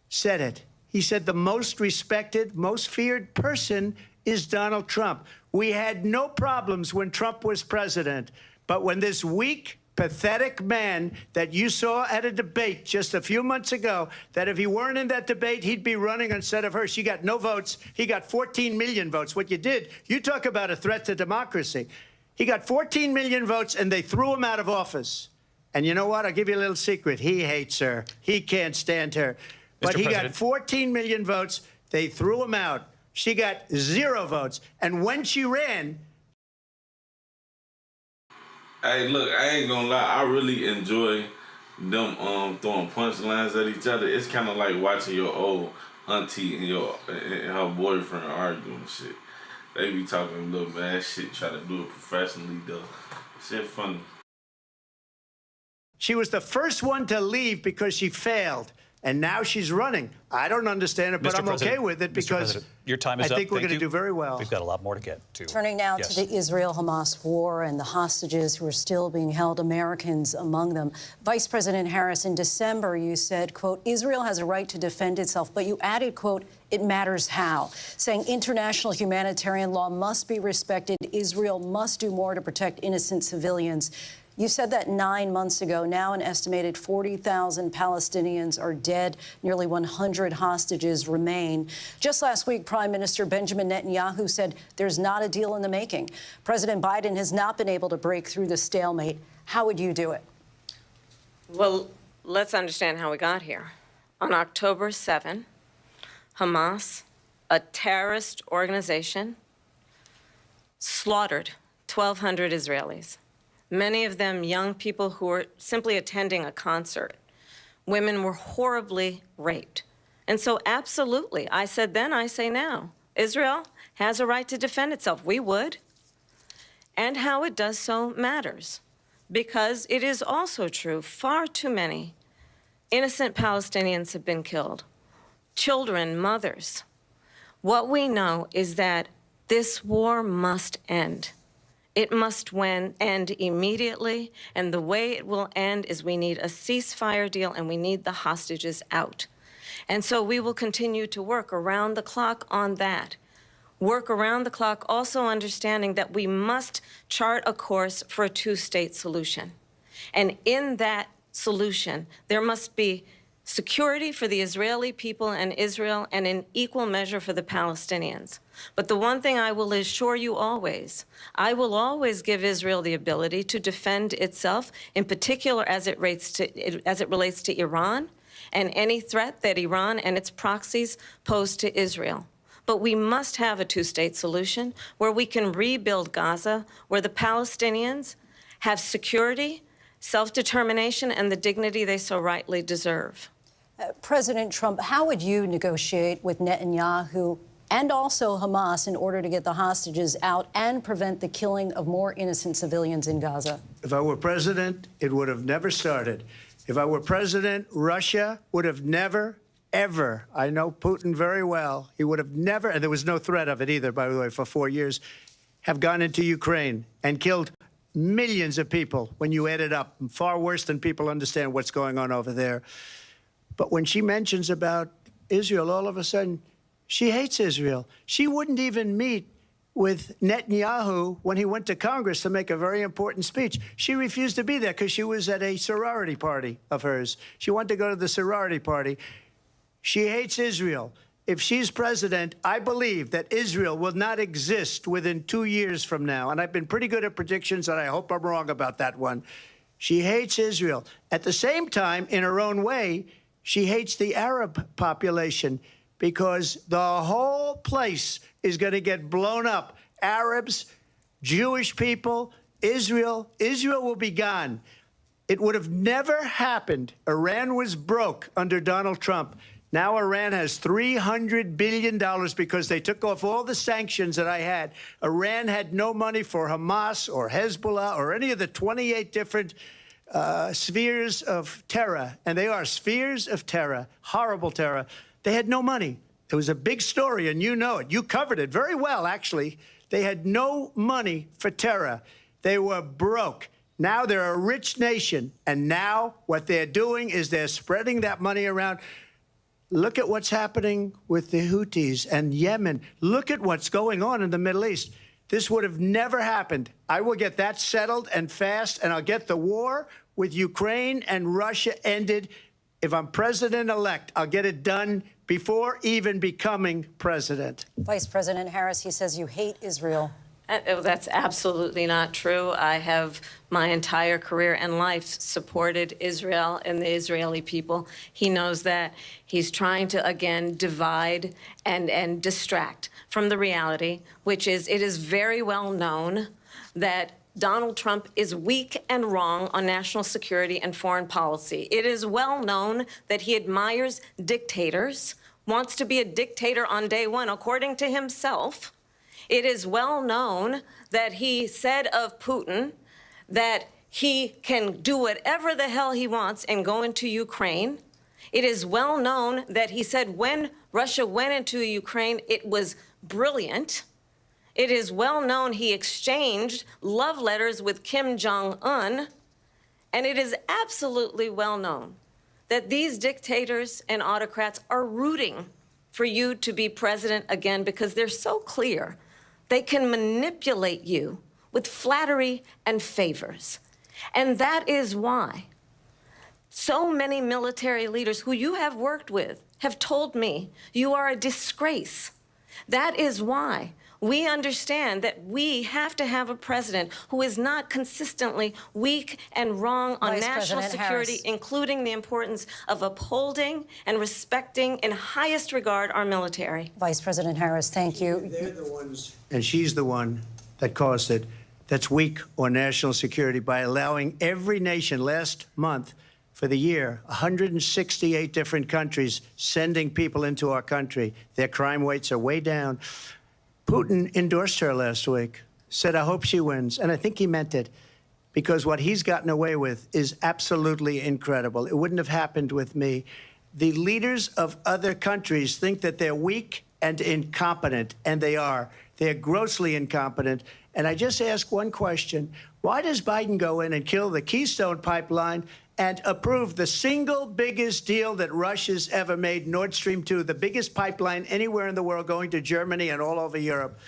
said it. He said the most respected, most feared person is Donald Trump. We had no problems when Trump was president. But when this weak, pathetic man that you saw at a debate just a few months ago, that if he weren't in that debate, he'd be running instead of her. She got no votes. He got 14 million votes. What you did, you talk about a threat to democracy. He got 14 million votes, and they threw him out of office. And you know what? I'll give you a little secret. He hates her. He can't stand her. But he got 14 million votes. They threw him out. She got 0 votes. And when she ran, hey, look, I ain't gonna lie. I really enjoy them throwing punchlines at each other. It's kind of like watching your old auntie and her boyfriend arguing and shit. They be talking little mad shit, try to do it professionally though. Shit funny. she was the first one to leave because she failed. And now she's running. I don't understand it, but Mr. I'm okay President, with it Mr. because President, your time is I up. think we're Thank going to you. do very well. We've got a lot more to get to. Turning now Yes. to the Israel-Hamas war and the hostages who are still being held, Americans among them. Vice President Harris, in December, you said, quote, Israel has a right to defend itself, but you added, quote, it matters how, saying international humanitarian law must be respected. Israel must do more to protect innocent civilians. You said that 9 months ago. Now an estimated 40,000 Palestinians are dead. Nearly 100 hostages remain. Just last week, Prime Minister Benjamin Netanyahu said there's not a deal in the making. President Biden has not been able to break through the stalemate. How would you do it? Well, let's understand how we got here. On October 7, Hamas, a terrorist organization, slaughtered 1,200 Israelis. Many of them young people who were simply attending a concert. Women were horribly raped. And so absolutely, I said then, I say now, Israel has a right to defend itself. We would. And how it does so matters. Because it is also true, far too many innocent Palestinians have been killed. Children, mothers. What we know is that this war must end. It must end immediately, and the way it will end is we need a ceasefire deal and we need the hostages out. And so we will continue to work around the clock on that. Work around the clock, also understanding that we must chart a course for a two-state solution. And in that solution, there must be security for the Israeli people and Israel, and in equal measure for the Palestinians. But the one thing I will assure you always, I will always give Israel the ability to defend itself, in particular as it relates to Iran and any threat that Iran and its proxies pose to Israel. But we must have a two-state solution where we can rebuild Gaza, where the Palestinians have security, self-determination, and the dignity they so rightly deserve. President Trump, how would you negotiate with Netanyahu and also Hamas in order to get the hostages out and prevent the killing of more innocent civilians in Gaza? If I were president, it would have never started. If I were president, Russia would have never, ever, I know Putin very well, he would have never, and there was no threat of it either, by the way, for 4 years, have gone into Ukraine and killed millions of people when you add it up, far worse than people understand what's going on over there. But when she mentions about Israel, all of a sudden, she hates Israel. She wouldn't even meet with Netanyahu when he went to Congress to make a very important speech. She refused to be there because she was at a sorority party of hers. She wanted to go to the sorority party. She hates Israel. If she's president, I believe that Israel will not exist within 2 years from now. And I've been pretty good at predictions, and I hope I'm wrong about that one. She hates Israel. At the same time, in her own way, she hates the Arab population because the whole place is going to get blown up. Arabs, Jewish people, Israel will be gone. It would have never happened. Iran was broke under Donald Trump. Now Iran has $300 billion because they took off all the sanctions that I had. Iran had no money for Hamas or Hezbollah or any of the 28 different spheres of terror, and they are spheres of terror, horrible terror. They had no money. It was a big story, and you know it. You covered it very well, actually. They had no money for terror. They were broke. Now they're a rich nation, and now what they're doing is they're spreading that money around. Look at what's happening with the Houthis and Yemen. Look at what's going on in the Middle East. This would have never happened. I will get that settled and fast, and I'll get the war with Ukraine and Russia ended. If I'm president-elect, I'll get it done before even becoming president. Vice President Harris, he says you hate Israel. That's absolutely not true. I have my entire career and life supported Israel and the Israeli people. He knows that. He's trying to, again, divide and distract from the reality, which is it is very well known that Donald Trump is weak and wrong on national security and foreign policy. It is well known that he admires dictators, wants to be a dictator on day one, according to himself. It is well known that he said of Putin that he can do whatever the hell he wants and go into Ukraine. It is well known that he said when Russia went into Ukraine, it was brilliant. It is well known he exchanged love letters with Kim Jong-un. And it is absolutely well known that these dictators and autocrats are rooting for you to be president again because they're so clear. They can manipulate you with flattery and favors. And that is why so many military leaders who you have worked with have told me you are a disgrace. That is why we understand that we have to have a president who is not consistently weak and wrong on national security, including the importance of upholding and respecting in highest regard our military. Vice President Harris, thank you. They're the ones, and she's the one that caused it, that's weak on national security by allowing every nation last month for the year, 168 different countries sending people into our country. Their crime rates are way down. Putin endorsed her last week, said, I hope she wins. And I think he meant it, because what he's gotten away with is absolutely incredible. It wouldn't have happened with me. The leaders of other countries think that they're weak and incompetent, and they are. They're grossly incompetent. And I just ask one question. Why does Biden go in and kill the Keystone Pipeline and approve the single biggest deal that Russia's ever made, Nord Stream 2, the biggest pipeline anywhere in the world going to Germany and all over Europe?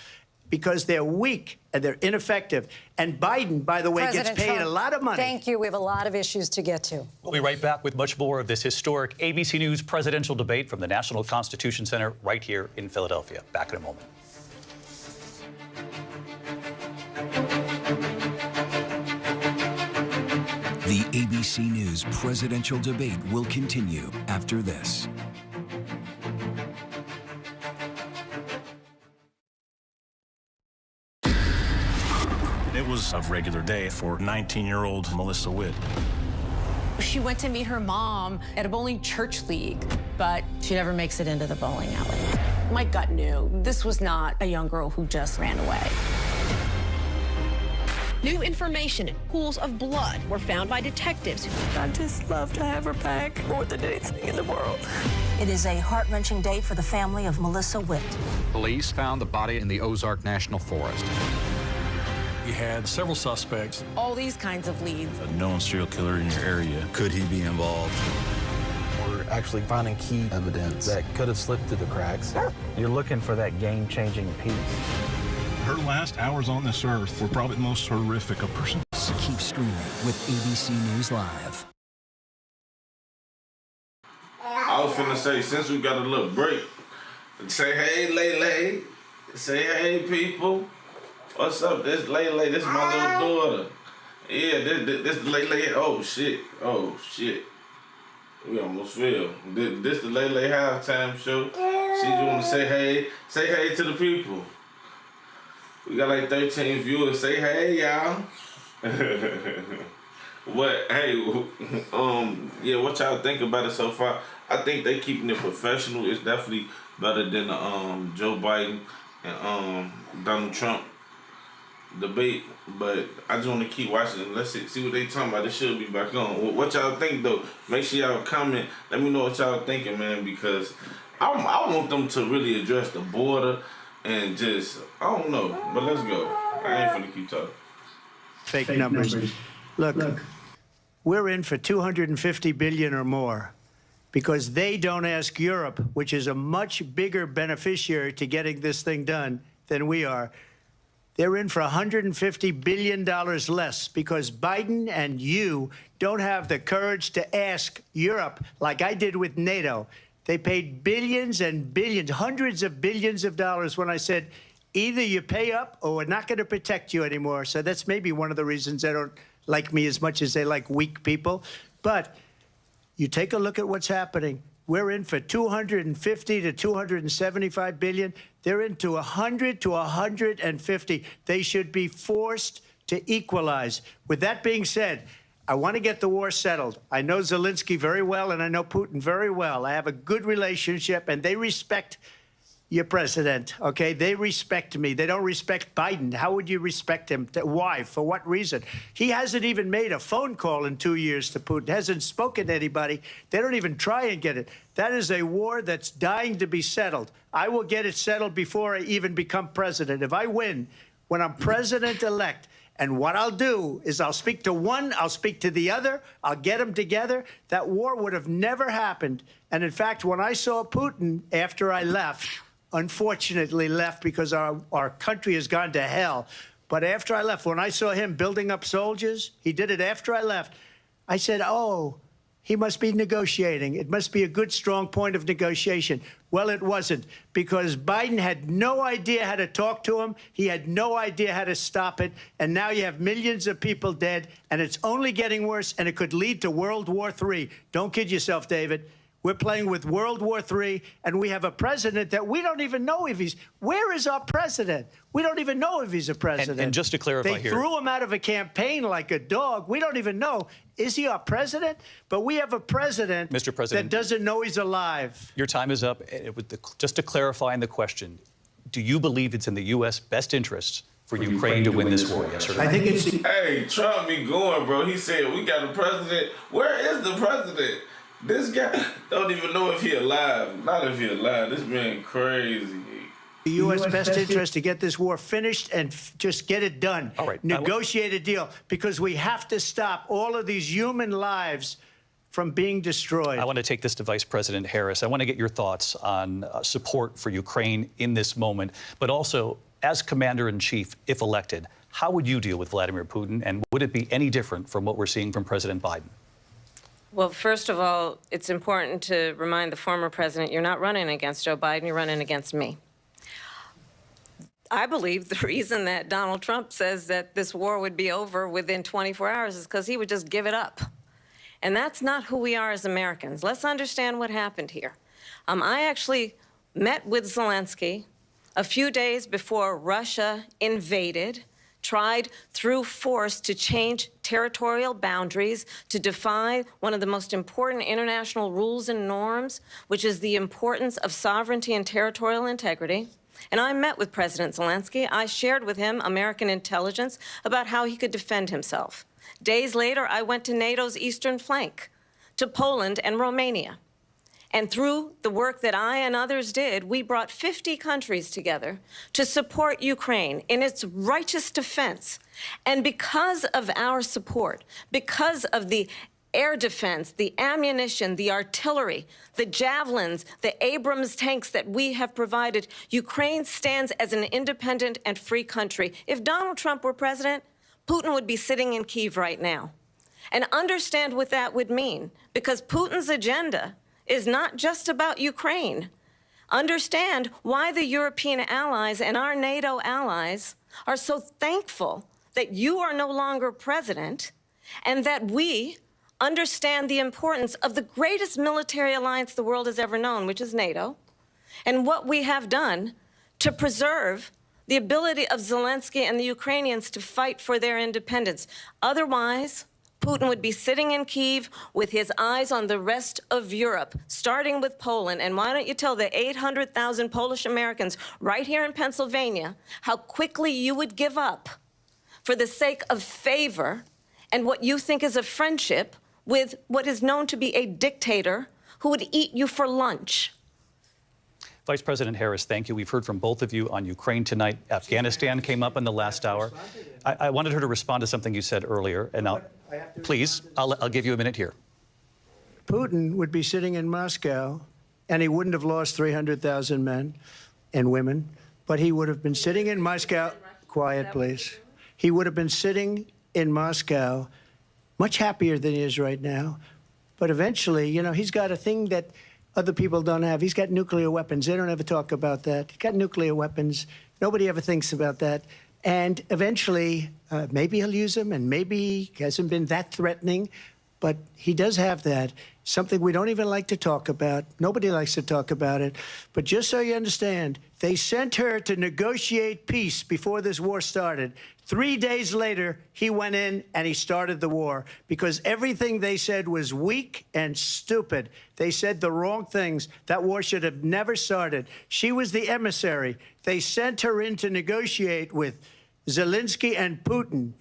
Because they're weak and they're ineffective. And Biden, by the way, President gets paid Trump, a lot of money. Thank you. We have a lot of issues to get to. We'll be right back with much more of this historic ABC News presidential debate from the National Constitution Center right here in Philadelphia. Back in a moment. The ABC News presidential debate will continue after this. It was a regular day for 19-year-old Melissa Witt. She went to meet her mom at a bowling church league, but she never makes it into the bowling alley. My gut knew this was not a young girl who just ran away. New information, pools of blood were found by detectives. I'd just love to have her back more than anything in the world. It is a heart-wrenching day for the family of Melissa Witt. Police found the body in the Ozark National Forest. You had several suspects. All these kinds of leads. A known serial killer in your area. Could he be involved? We're actually finding key evidence that could have slipped through the cracks. You're looking for that game-changing piece. Her last hours on this earth were probably the most horrific a person. Keep streaming with ABC News Live. I was finna say, since we got a little break, say hey, Lele. Say hey, people. What's up? This Lele. This is my little daughter. Yeah, this Lele. Oh shit. Oh shit. We almost fell. This the Lele halftime show. She just wanna say hey. Say hey to the people. We got like 13 viewers. Say hey, y'all. What? Hey, yeah. What y'all think about it so far? I think they keeping it professional. It's definitely better than the Joe Biden and Donald Trump debate. But I just want to keep watching and let's see what they talking about. It should be back on. What y'all think though? Make sure y'all comment. Let me know what y'all thinking, man. Because I want them to really address the border and just, I don't know, but let's go. I ain't finna keep talking. Fake numbers. Look, we're in for 250 billion or more because they don't ask Europe, which is a much bigger beneficiary to getting this thing done than we are. They're in for $150 billion less because Biden and you don't have the courage to ask Europe like I did with NATO. They paid billions and billions, hundreds of billions of dollars when I said, either you pay up or we're not going to protect you anymore. So that's maybe one of the reasons they don't like me as much as they like weak people. But you take a look at what's happening. We're in for 250 to 275 billion. They're into 100 to 150. They should be forced to equalize. With that being said, I want to get the war settled. I know Zelensky very well, and I know Putin very well. I have a good relationship, and they respect your president, okay? They respect me. They don't respect Biden. How would you respect him? Why? For what reason? He hasn't even made a phone call in 2 years to Putin, hasn't spoken to anybody. They don't even try and get it. That is a war that's dying to be settled. I will get it settled before I even become president. If I win, when I'm president-elect, and what I'll do is I'll speak to one, I'll speak to the other, I'll get them together. That war would have never happened. And in fact, when I saw Putin after I left, unfortunately left because our country has gone to hell. But after I left, when I saw him building up soldiers, he did it after I left, I said, oh, he must be negotiating. It must be a good, strong point of negotiation. Well, it wasn't, because Biden had no idea how to talk to him. He had no idea how to stop it. And now you have millions of people dead, and it's only getting worse, and it could lead to World War III. Don't kid yourself, David. We're playing with World War III, and we have a president that we don't even know if he's... Where is our president? We don't even know if he's a president. And just to clarify they here... threw him out of a campaign like a dog. We don't even know. Is he our president? But we have a president, Mr. President, that doesn't know he's alive. Your time is up. Just to clarify in the question, do you believe it's in the U.S. best interests for Ukraine to win this war, yes or no? I think it's... Hey, Trump be going, bro. He said, we got a president. Where is the president? This guy don't even know if he alive. Not if he alive. This man crazy. The U.S. best interest to get this war finished and just get it done. All right. Negotiate a deal, because we have to stop all of these human lives from being destroyed. I want to take this to Vice President Harris. I want to get your thoughts on support for Ukraine in this moment, but also as Commander-in-Chief, if elected, how would you deal with Vladimir Putin, and would it be any different from what we're seeing from President Biden? Well, first of all, it's important to remind the former president you're not running against Joe Biden, you're running against me. I believe the reason that Donald Trump says that this war would be over within 24 hours is because he would just give it up. And that's not who we are as Americans. Let's understand what happened here. I actually met with Zelensky a few days before Russia invaded, tried through force to change territorial boundaries, to defy one of the most important international rules and norms, which is the importance of sovereignty and territorial integrity. And I met with President Zelensky. I shared with him American intelligence about how he could defend himself. Days later, I went to NATO's eastern flank, to Poland and Romania. And through the work that I and others did, we brought 50 countries together to support Ukraine in its righteous defense. And because of our support, because of the air defense, the ammunition, the artillery, the javelins, the Abrams tanks that we have provided, Ukraine stands as an independent and free country. If Donald Trump were president, Putin would be sitting in Kyiv right now. And understand what that would mean, because Putin's agenda is not just about Ukraine. Understand why the European allies and our NATO allies are so thankful that you are no longer president, and that we understand the importance of the greatest military alliance the world has ever known, which is NATO, and what we have done to preserve the ability of Zelensky and the Ukrainians to fight for their independence. Otherwise, Putin would be sitting in Kyiv with his eyes on the rest of Europe, starting with Poland. And why don't you tell the 800,000 Polish Americans right here in Pennsylvania how quickly you would give up for the sake of favor and what you think is a friendship with what is known to be a dictator who would eat you for lunch. Vice President Harris, thank you. We've heard from both of you on Ukraine tonight. Afghanistan came up in the last hour. I wanted her to respond to something you said earlier, and please, I'll give you a minute here. Putin would be sitting in Moscow, and he wouldn't have lost 300,000 men and women, but he would have been sitting in Moscow. Quiet, please. He would have been sitting in Moscow much happier than he is right now. But eventually, you know, he's got a thing that other people don't have. He's got nuclear weapons. They don't ever talk about that. He's got nuclear weapons. Nobody ever thinks about that. And eventually, maybe he'll use them, and maybe he hasn't been that threatening. But he does have that, something we don't even like to talk about. Nobody likes to talk about it. But just so you understand, they sent her to negotiate peace before this war started. 3 days later, he went in and he started the war because everything they said was weak and stupid. They said the wrong things. That war should have never started. She was the emissary. They sent her in to negotiate with Zelensky and Putin,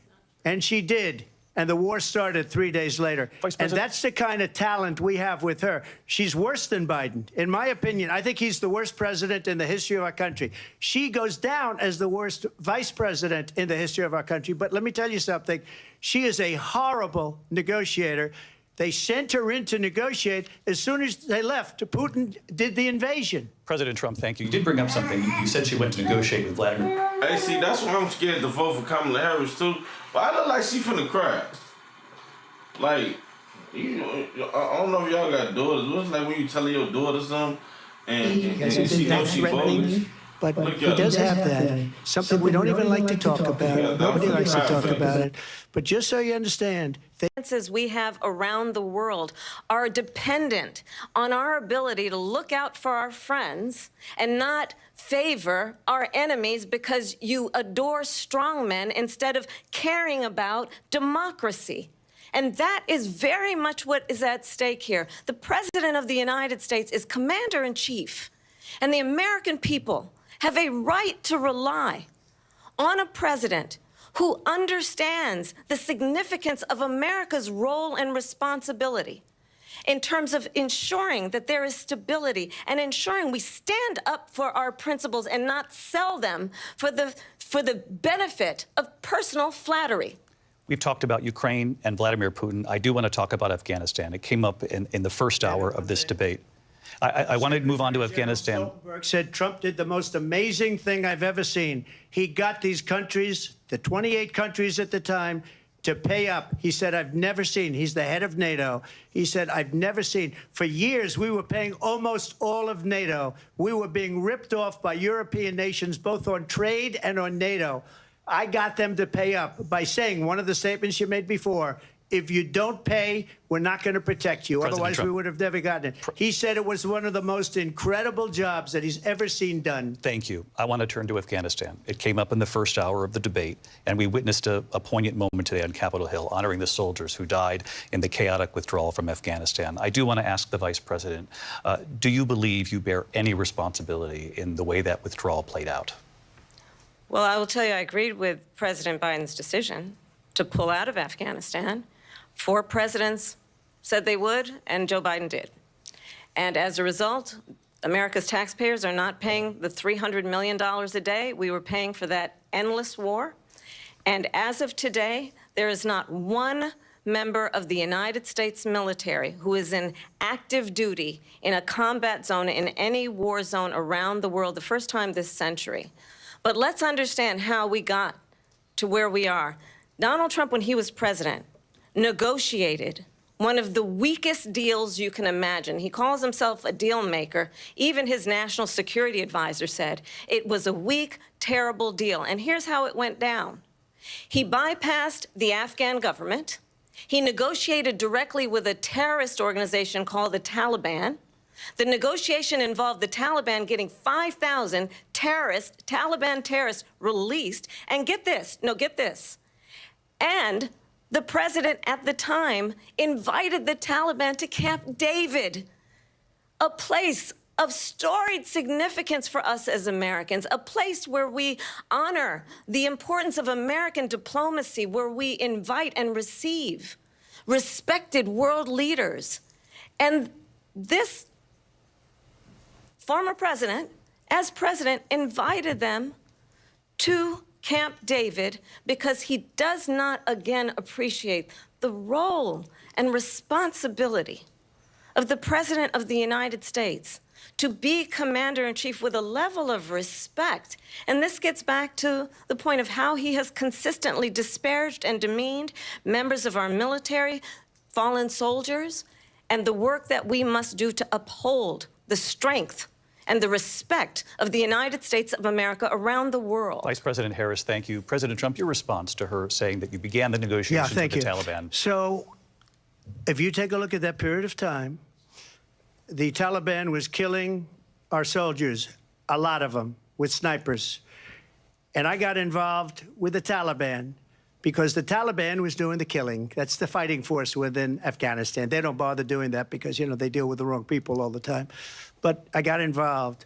and she did. And the war started 3 days later. And that's the kind of talent we have with her. She's worse than Biden. In my opinion, I think he's the worst president in the history of our country. She goes down as the worst vice president in the history of our country. But let me tell you something. She is a horrible negotiator. They sent her in to negotiate. As soon as they left, Putin did the invasion. President Trump, thank you. You did bring up something. You said she went to negotiate with Vladimir. Hey, see, that's why I'm scared to vote for Kamala Harris, too. But I look like she finna cry. Like, you know, I don't know if y'all got daughters. What's like when you telling your daughter something and she knows she bogus? But he does have that. Something we don't even like to talk about. Nobody likes to talk about it. But just so you understand, we have around the world are dependent on our ability to look out for our friends and not favor our enemies because you adore strongmen instead of caring about democracy. And that is very much what is at stake here. The President of the United States is commander-in-chief, and the American people have a right to rely on a president who understands the significance of America's role and responsibility in terms of ensuring that there is stability and ensuring we stand up for our principles and not sell them for the benefit of personal flattery. We've talked about Ukraine and Vladimir Putin. I do want to talk about Afghanistan. It came up in the first hour of this debate. I want to move on to Afghanistan. Stoltenberg said Trump did the most amazing thing I've ever seen. He got these countries, the 28 countries at the time, to pay up. He said, I've never seen. He's the head of NATO. He said, I've never seen. For years, we were paying almost all of NATO. We were being ripped off by European nations, both on trade and on NATO. I got them to pay up by saying one of the statements you made before, if you don't pay, we're not going to protect you. President Otherwise, Trump. we would have never gotten it. He said it was one of the most incredible jobs that he's ever seen done. Thank you. I want to turn to Afghanistan. It came up in the first hour of the debate, and we witnessed a poignant moment today on Capitol Hill, honoring the soldiers who died in the chaotic withdrawal from Afghanistan. I do want to ask the Vice President, do you believe you bear any responsibility in the way that withdrawal played out? Well, I will tell you, I agreed with President Biden's decision to pull out of Afghanistan. 4 presidents said they would, and Joe Biden did. And as a result, America's taxpayers are not paying the $300 million a day we were paying for that endless war. And as of today, there is not one member of the United States military who is in active duty in a combat zone in any war zone around the world, the first time this century. But let's understand how we got to where we are. Donald Trump, when he was president, negotiated one of the weakest deals you can imagine. He calls himself a deal maker. Even his national security advisor said it was a weak, terrible deal. And here's how it went down. He bypassed the Afghan government. He negotiated directly with a terrorist organization called the Taliban. The negotiation involved the Taliban getting 5,000 Taliban terrorists released. And get this, and the president at the time invited the Taliban to Camp David, a place of storied significance for us as Americans, a place where we honor the importance of American diplomacy, where we invite and receive respected world leaders. And this former president as president, invited them to Camp David because he does not again appreciate the role and responsibility of the President of the United States to be commander-in-chief with a level of respect. And this gets back to the point of how he has consistently disparaged and demeaned members of our military, fallen soldiers, and the work that we must do to uphold the strength and the respect of the United States of America around the world. Vice President Harris, thank you. President Trump, your response to her saying that you began the negotiations with the Taliban. So if you take a look at that period of time, the Taliban was killing our soldiers, a lot of them, with snipers. And I got involved with the Taliban because the Taliban was doing the killing. That's the fighting force within Afghanistan. They don't bother doing that because, you know, they deal with the wrong people all the time. But I got involved.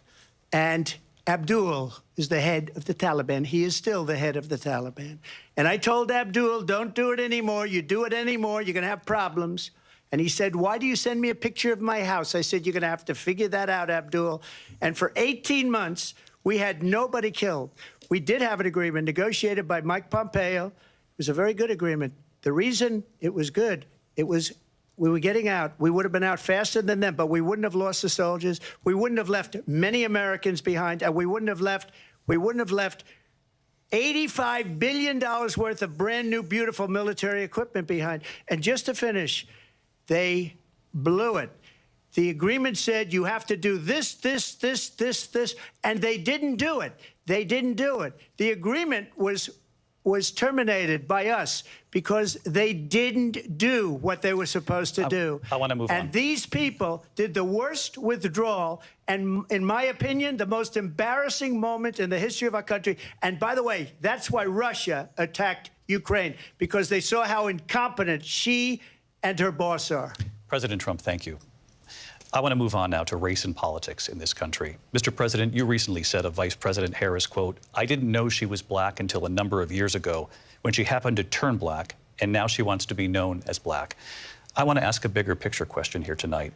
And Abdul is the head of the Taliban. He is still the head of the Taliban. And I told Abdul, don't do it anymore. You do it anymore, you're going to have problems. And he said, why do you send me a picture of my house? I said, you're going to have to figure that out, Abdul. And for 18 months, we had nobody killed. We did have an agreement negotiated by Mike Pompeo. It was a very good agreement. The reason it was good, it was we were getting out. We would have been out faster than them, but we wouldn't have lost the soldiers. We wouldn't have left many Americans behind, and we wouldn't have left $85 billion worth of brand new, beautiful military equipment behind. And just to finish, they blew it. The agreement said you have to do this, and they didn't do it. They didn't do it. The agreement was terminated by us because they didn't do what they were supposed to do. I want to move on. And these people did the worst withdrawal, and in my opinion, the most embarrassing moment in the history of our country. And by the way, that's why Russia attacked Ukraine, because they saw how incompetent she and her boss are. President Trump, thank you. I want to move on now to race and politics in this country. Mr. President, you recently said of Vice President Harris, quote, I didn't know she was black until a number of years ago when she happened to turn black, and now she wants to be known as black. I want to ask a bigger picture question here tonight.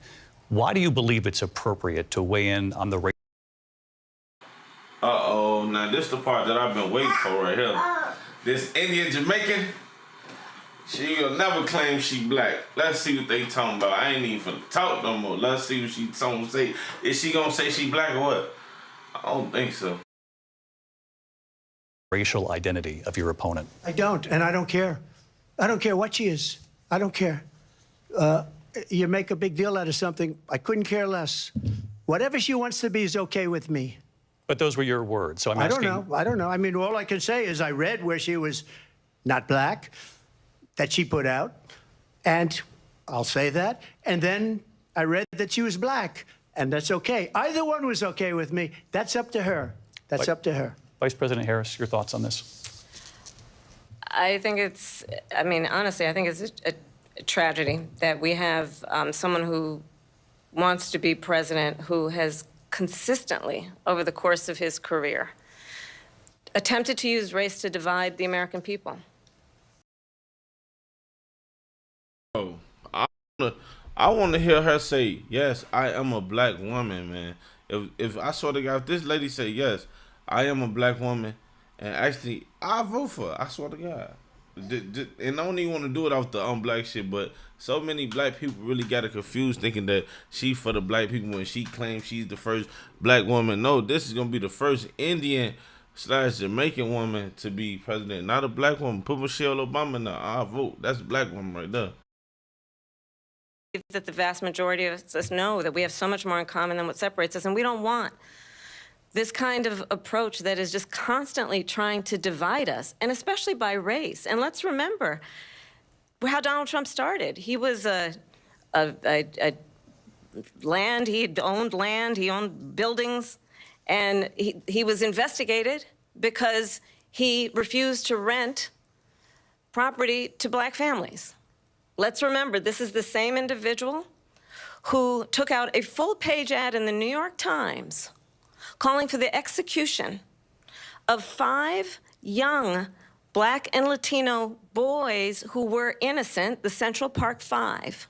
Why do you believe it's appropriate to weigh in on the race? Uh-oh, now this is the part that I've been waiting for right here. This Indian Jamaican, she'll never claim she black. Let's see what they talking about. I ain't even finna talk no more. Let's see what she gonna say. Is she gonna say she black or what? I don't think so. Racial identity of your opponent. I don't, and I don't care. I don't care what she is. I don't care. You make a big deal out of something, I couldn't care less. Whatever she wants to be is okay with me. But those were your words, so I'm asking. I don't know. I mean, all I can say is I read where she was not black, that she put out, and I'll say that. And then I read that she was black, and that's okay. Either one was okay with me. That's up to her. That's up to her. Vice President Harris, your thoughts on this? I think it's, I mean, honestly, I think it's a tragedy that we have someone who wants to be president who has consistently, over the course of his career, attempted to use race to divide the American people. I want to hear her say, yes, I am a black woman, man. If I swear to God, if this lady say, yes, I am a black woman, and actually, I vote for her. I swear to God. And I don't even want to do it off the unblack shit, but so many black people really got it confused thinking that she for the black people when she claims she's the first black woman. No, this is going to be the first Indian/Jamaican woman to be president, not a black woman. Put Michelle Obama in there. I vote. That's a black woman right there. That the vast majority of us know that we have so much more in common than what separates us, and we don't want this kind of approach that is just constantly trying to divide us, and especially by race. And let's remember how Donald Trump started. He was land, he owned buildings, and he was investigated because he refused to rent property to black families. Let's remember, this is the same individual who took out a full-page ad in the New York Times calling for the execution of 5 young black and Latino boys who were innocent, the Central Park 5.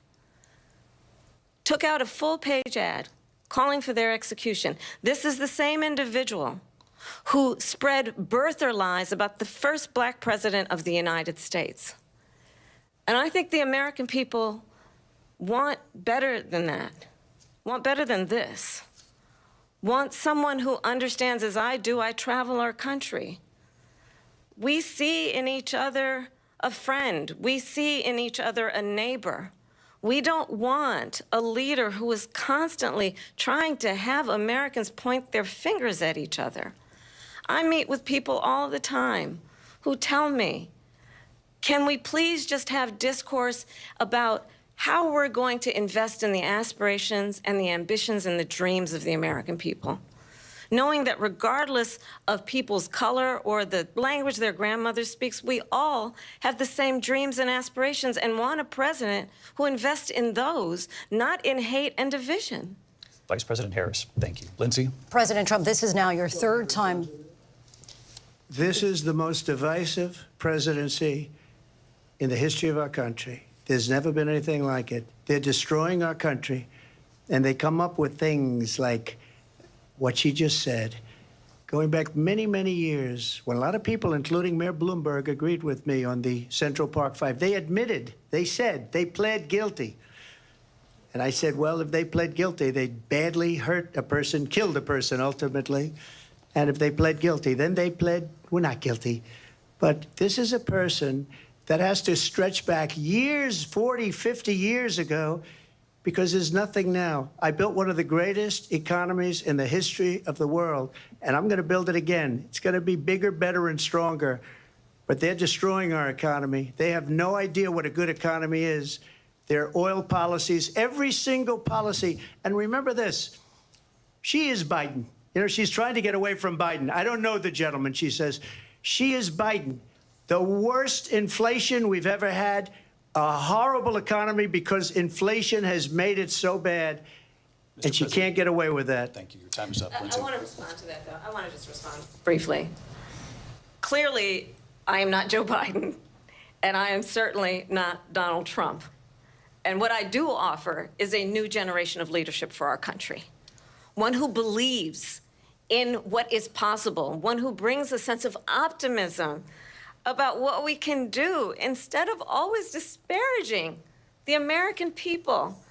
Took out a full-page ad calling for their execution. This is the same individual who spread birther lies about the first black president of the United States. And I think the American people want better than that, want better than this, want someone who understands, as I do, I travel our country. We see in each other a friend. We see in each other a neighbor. We don't want a leader who is constantly trying to have Americans point their fingers at each other. I meet with people all the time who tell me, can we please just have discourse about how we're going to invest in the aspirations and the ambitions and the dreams of the American people? Knowing that regardless of people's color or the language their grandmother speaks, we all have the same dreams and aspirations and want a president who invests in those, not in hate and division. Vice President Harris, thank you. Lindsay? President Trump, this is now your third time. This is the most divisive presidency in the history of our country. There's never been anything like it. They're destroying our country, and they come up with things like what she just said, going back many, many years, when a lot of people, including Mayor Bloomberg, agreed with me on the Central Park Five. They admitted, they said, they pled guilty. And I said, well, if they pled guilty, they badly hurt a person, killed a person ultimately. And if they pled guilty, then they pled, we're not guilty. But this is a person that has to stretch back years, 40, 50 years ago, because there's nothing now. I built one of the greatest economies in the history of the world, and I'm going to build it again. It's going to be bigger, better, and stronger. But they're destroying our economy. They have no idea what a good economy is. Their oil policies, every single policy. And remember this, she is Biden. You know, she's trying to get away from Biden. I don't know the gentleman, she says. She is Biden. The worst inflation we've ever had, a horrible economy because inflation has made it so bad, and she can't get away with that. Thank you. Your time is up, I Lindsay. want to respond to that, though. I want to just respond briefly. Clearly, I am not Joe Biden, and I am certainly not Donald Trump. And what I do offer is a new generation of leadership for our country, one who believes in what is possible, one who brings a sense of optimism about what we can do instead of always disparaging the American people.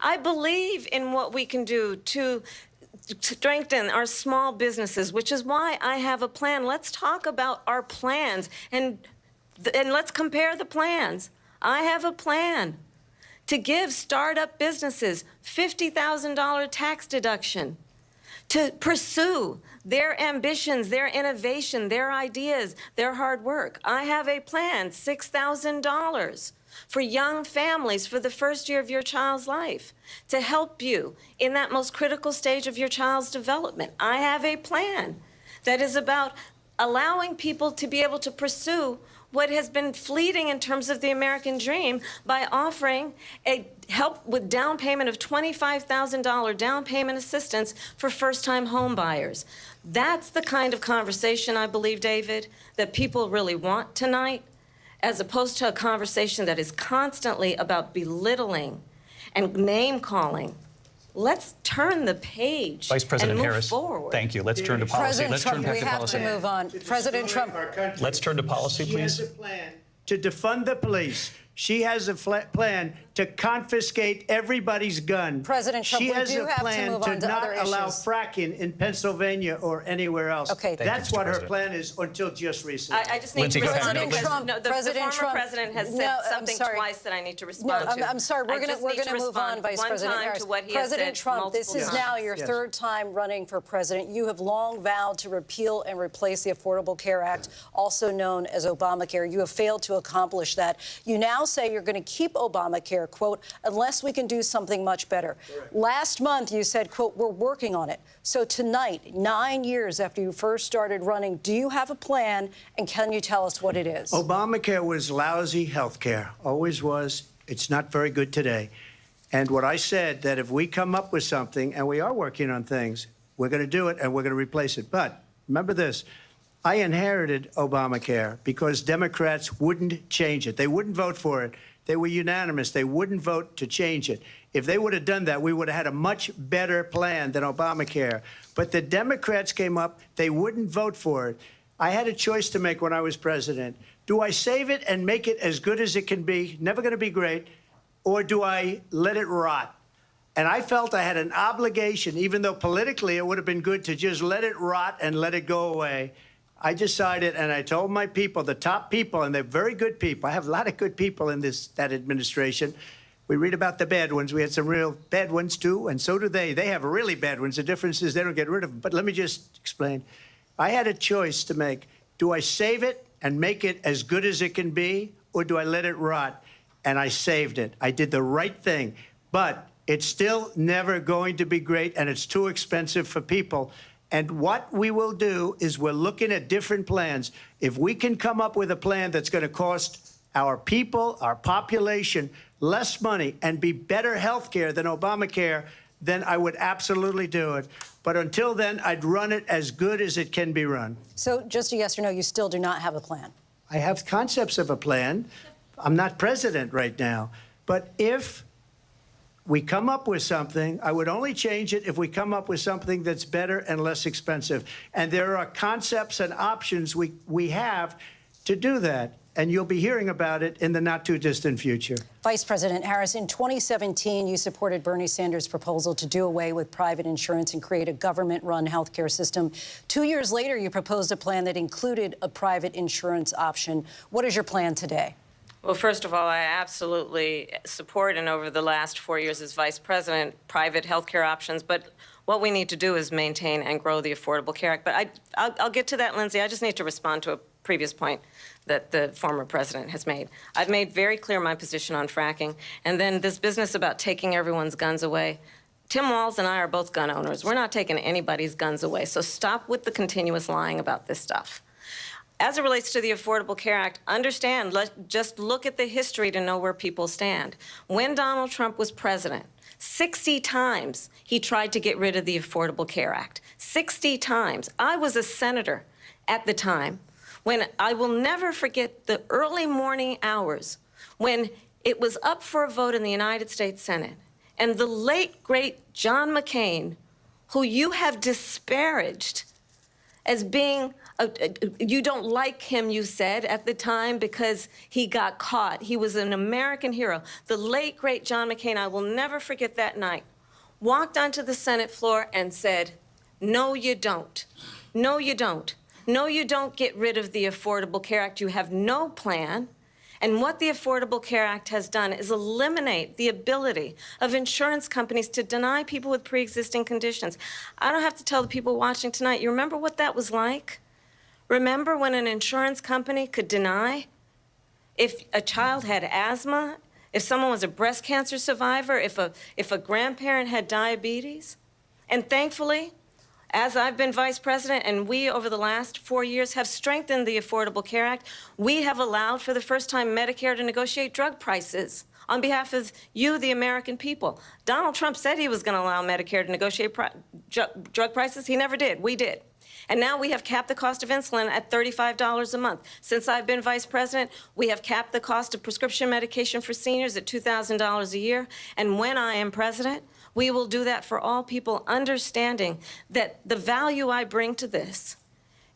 I believe in what we can do to strengthen our small businesses, which is why I have a plan. Let's talk about our plans and let's compare the plans. I have a plan to give startup businesses $50,000 tax deduction, to pursue their ambitions, their innovation, their ideas, their hard work. I have a plan, $6,000 for young families for the first year of your child's life, to help you in that most critical stage of your child's development. I have a plan that is about allowing people to be able to pursue what has been fleeting in terms of the American dream by offering a help with down payment of $25,000 down payment assistance for first-time home buyers. That's the kind of conversation, I believe, David, that people really want tonight, as opposed to a conversation that is constantly about belittling and name-calling. Let's turn the page Vice President and move Harris, forward. thank you. Let's turn to policy. President Let's Trump, turn back we to have policy. to move on. President Trump. Let's turn to policy, She has please. a plan to defund the police. She has a plan to confiscate everybody's gun. President Trump, she we has do a have to plan move on to not other allow issues. fracking in Pennsylvania or anywhere else. Okay. Thank That's you, Mr. what her President. plan is until just recently. I just need Lindsay, to go ahead. respond. President because Trump- no, the President former Trump- president has No, said I'm something sorry. twice that I need to No, respond to. I'm sorry. We're I just going need to move respond on, Vice one President time Harris. to what he has President said Trump, this multiple is times. now your Yes. third time running for president. You have long vowed to repeal and replace the Affordable Care Act, also known as Obamacare. You have failed to accomplish that. You now say you're going to keep Obamacare, quote, unless we can do something much better. Correct. Last month, you said, quote, we're working on it. So tonight, 9 years after you first started running, do you have a plan, and can you tell us what it is? Obamacare was lousy health care, always was. It's not very good today. And what I said, that if we come up with something, and we are working on things, we're going to do it and we're going to replace it. But remember this, I inherited Obamacare because Democrats wouldn't change it. They wouldn't vote for it. They were unanimous. They wouldn't vote to change it. If they would have done that, we would have had a much better plan than Obamacare. But the Democrats came up, they wouldn't vote for it. I had a choice to make when I was president. Do I save it and make it as good as it can be, never going to be great, or do I let it rot? And I felt I had an obligation, even though politically it would have been good to just let it rot and let it go away. I decided, and I told my people, the top people, and they're very good people. I have a lot of good people in that administration. We read about the bad ones. We had some real bad ones, too, and so do they. They have really bad ones. The difference is they don't get rid of them. But let me just explain. I had a choice to make. Do I save it and make it as good as it can be, or do I let it rot? And I saved it. I did the right thing. But it's still never going to be great, and it's too expensive for people. And what we will do is we're looking at different plans. If we can come up with a plan that's going to cost our people, our population, less money and be better health care than Obamacare, then I would absolutely do it. But until then, I'd run it as good as it can be run. So just a yes or no, you still do not have a plan? I have concepts of a plan. I'm not president right now. But if we come up with something, I would only change it if we come up with something that's better and less expensive. And there are concepts and options we have to do that. And you'll be hearing about it in the not-too-distant future. Vice President Harris, in 2017, you supported Bernie Sanders' proposal to do away with private insurance and create a government-run health care system. 2 years later, you proposed a plan that included a private insurance option. What is your plan today? Well, first of all, I absolutely support, and over the last 4 years as vice president, private health care options. But what we need to do is maintain and grow the Affordable Care Act. But I'll get to that, Lindsay. I just need to respond to a previous point that the former president has made. I've made very clear my position on fracking. And then this business about taking everyone's guns away. Tim Walz and I are both gun owners. We're not taking anybody's guns away. So stop with the continuous lying about this stuff. As it relates to the Affordable Care Act, understand, just look at the history to know where people stand. When Donald Trump was president, 60 times he tried to get rid of the Affordable Care Act. 60 times. I was a senator at the time when I will never forget the early morning hours when it was up for a vote in the United States Senate. And the late, great John McCain, who you have disparaged as being, you don't like him, you said, at the time because he got caught. He was an American hero. The late, great John McCain, I will never forget that night, walked onto the Senate floor and said, no, you don't. No, you don't. No, you don't get rid of the Affordable Care Act. You have no plan. And what the Affordable Care Act has done is eliminate the ability of insurance companies to deny people with pre-existing conditions. I don't have to tell the people watching tonight, you remember what that was like? Remember when an insurance company could deny if a child had asthma, if someone was a breast cancer survivor, if a grandparent had diabetes? And thankfully, as I've been vice president, and we, over the last 4 years, have strengthened the Affordable Care Act, we have allowed, for the first time, Medicare to negotiate drug prices on behalf of you, the American people. Donald Trump said he was going to allow Medicare to negotiate drug prices. He never did. We did. And now we have capped the cost of insulin at $35 a month. Since I've been vice president, we have capped the cost of prescription medication for seniors at $2,000 a year. And when I am president, we will do that for all people, understanding that the value I bring to this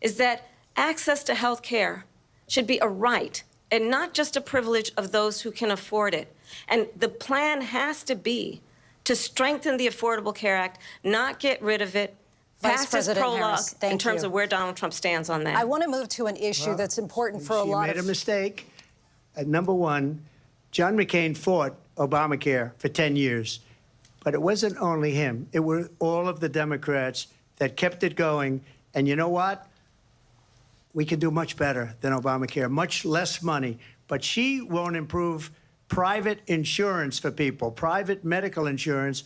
is that access to health care should be a right and not just a privilege of those who can afford it. And the plan has to be to strengthen the Affordable Care Act, not get rid of it, Vice pass as President prologue Harris, thank in terms you. of where Donald Trump stands on that. I want to move to an issue that's important for a lot She made a mistake. Number one, John McCain fought Obamacare for 10 years. But it wasn't only him. It were all of the Democrats that kept it going. And you know what? We can do much better than Obamacare, much less money. But she won't improve private insurance for people, private medical insurance.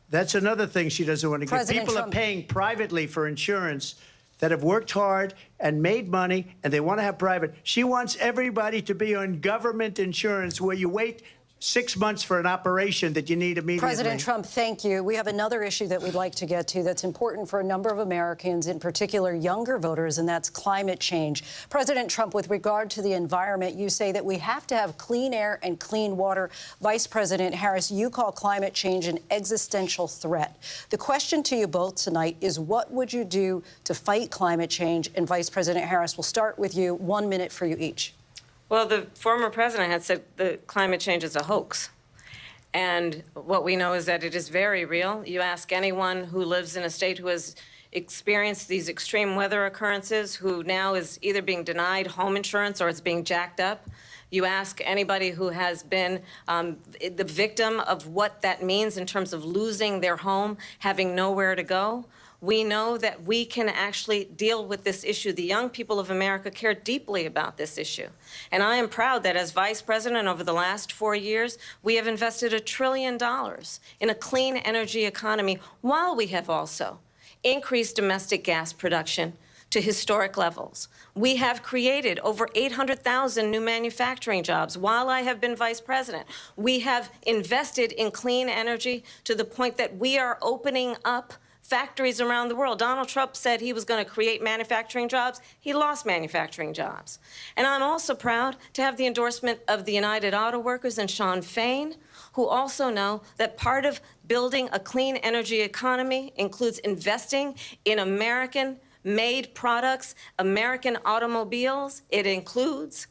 That's another thing she doesn't want to get. People are paying privately for insurance that have worked hard and made money, and they want to have private. She wants everybody to be on government insurance where you wait 6 months for an operation that you need immediately. President Trump, thank you. We have another issue that we'd like to get to that's important for a number of Americans, in particular younger voters, and that's climate change. President Trump, with regard to the environment, you say that we have to have clean air and clean water. Vice President Harris, you call climate change an existential threat. The question to you both tonight is, what would you do to fight climate change? And Vice President Harris, we'll start with you. 1 minute for you each. Well, the former president had said that climate change is a hoax. And what we know is that it is very real. You ask anyone who lives in a state who has experienced these extreme weather occurrences, who now is either being denied home insurance or it's being jacked up. You ask anybody who has been the victim of what that means in terms of losing their home, having nowhere to go. We know that we can actually deal with this issue. The young people of America care deeply about this issue. And I am proud that as vice president over the last 4 years, we have invested $1 trillion in a clean energy economy, while we have also increased domestic gas production to historic levels. We have created over 800,000 new manufacturing jobs while I have been vice president. We have invested in clean energy to the point that we are opening up factories around the world. Donald Trump said he was going to create manufacturing jobs. He lost manufacturing jobs. And I'm also proud to have the endorsement of the United Auto Workers and Sean Fain, who also know that part of building a clean energy economy includes investing in American-made products, American automobiles. It includes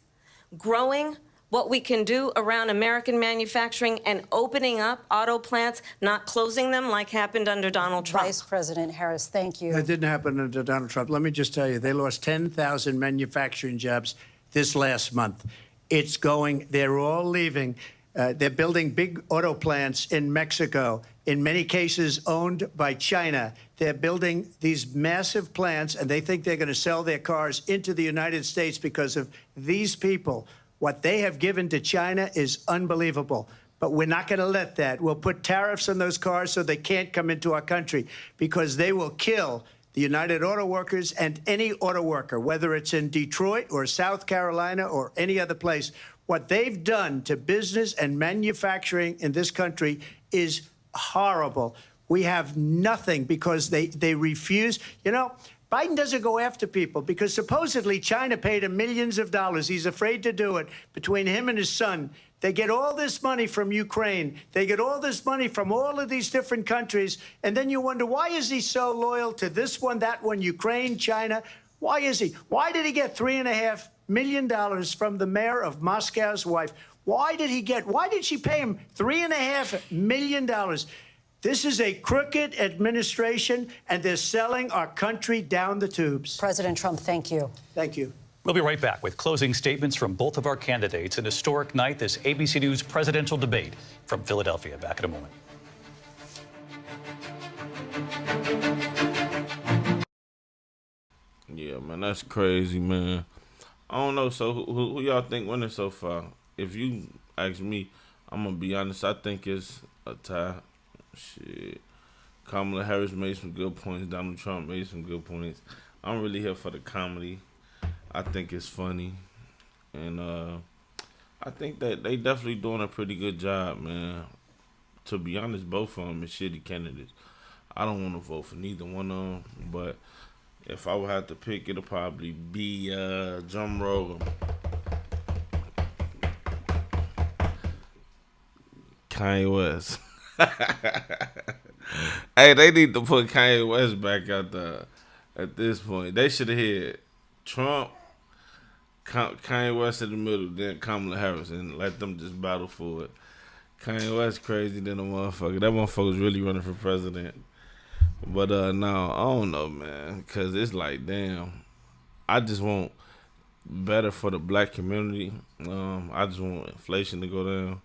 growing what we can do around American manufacturing and opening up auto plants, not closing them like happened under Donald Trump. Vice President Harris, thank you. That didn't happen under Donald Trump. Let me just tell you, they lost 10,000 manufacturing jobs this last month. It's going, they're all leaving. They're building big auto plants in Mexico, in many cases owned by China. They're building these massive plants, and they think they're going to sell their cars into the United States because of these people. What they have given to China is unbelievable. But we're not going to let that. We'll put tariffs on those cars so they can't come into our country, because they will kill the United Auto Workers and any auto worker, whether it's in Detroit or South Carolina or any other place. What they've done to business and manufacturing in this country is horrible. We have nothing because they refuse. You know, Biden doesn't go after people because supposedly China paid him millions of dollars. He's afraid to do it. Between him and his son, they get all this money from Ukraine. They get all this money from all of these different countries. And then you wonder, why is he so loyal to this one, that one, Ukraine, China? Why is he? Why did he get $3.5 million from the mayor of Moscow's wife? Why did she pay him $3.5 million? This is a crooked administration, and they're selling our country down the tubes. President Trump, thank you. Thank you. We'll be right back with closing statements from both of our candidates. An historic night, this ABC News presidential debate from Philadelphia. Back in a moment. Yeah, man, that's crazy, man. I don't know. So who y'all think winning so far? If you ask me, I'm going to be honest. I think it's a tie. Shit. Kamala Harris made some good points. Donald Trump made some good points. I'm really here for the comedy. I think it's funny. And I think that they definitely doing a pretty good job, man. To be honest, both of them are shitty candidates. I don't want to vote for neither one of them. But if I would have to pick, it'll probably be drum roll. Kanye West. Hey, they need to put Kanye West back out there at this point. They should have had Trump, Kanye West in the middle, then Kamala Harris, and let them just battle for it. Kanye West crazy than a motherfucker. That motherfucker's really running for president. But no, I don't know, man, because it's like, damn, I just want better for the black community. I just want inflation to go down.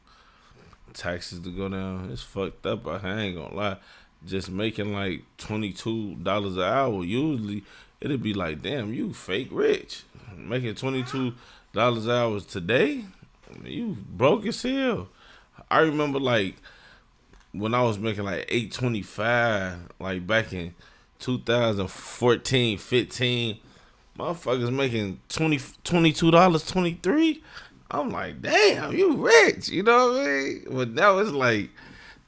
Taxes to go down. It's fucked up. I ain't gonna lie. Just making like $22 an hour, usually it'd be like, damn, you fake rich. Making $22 an hour today, you broke as hell. I remember like when I was making like $8.25, like back in 2014, 15, motherfuckers making $22, $23. I'm like, damn, you rich, you know what I mean? But now it's like,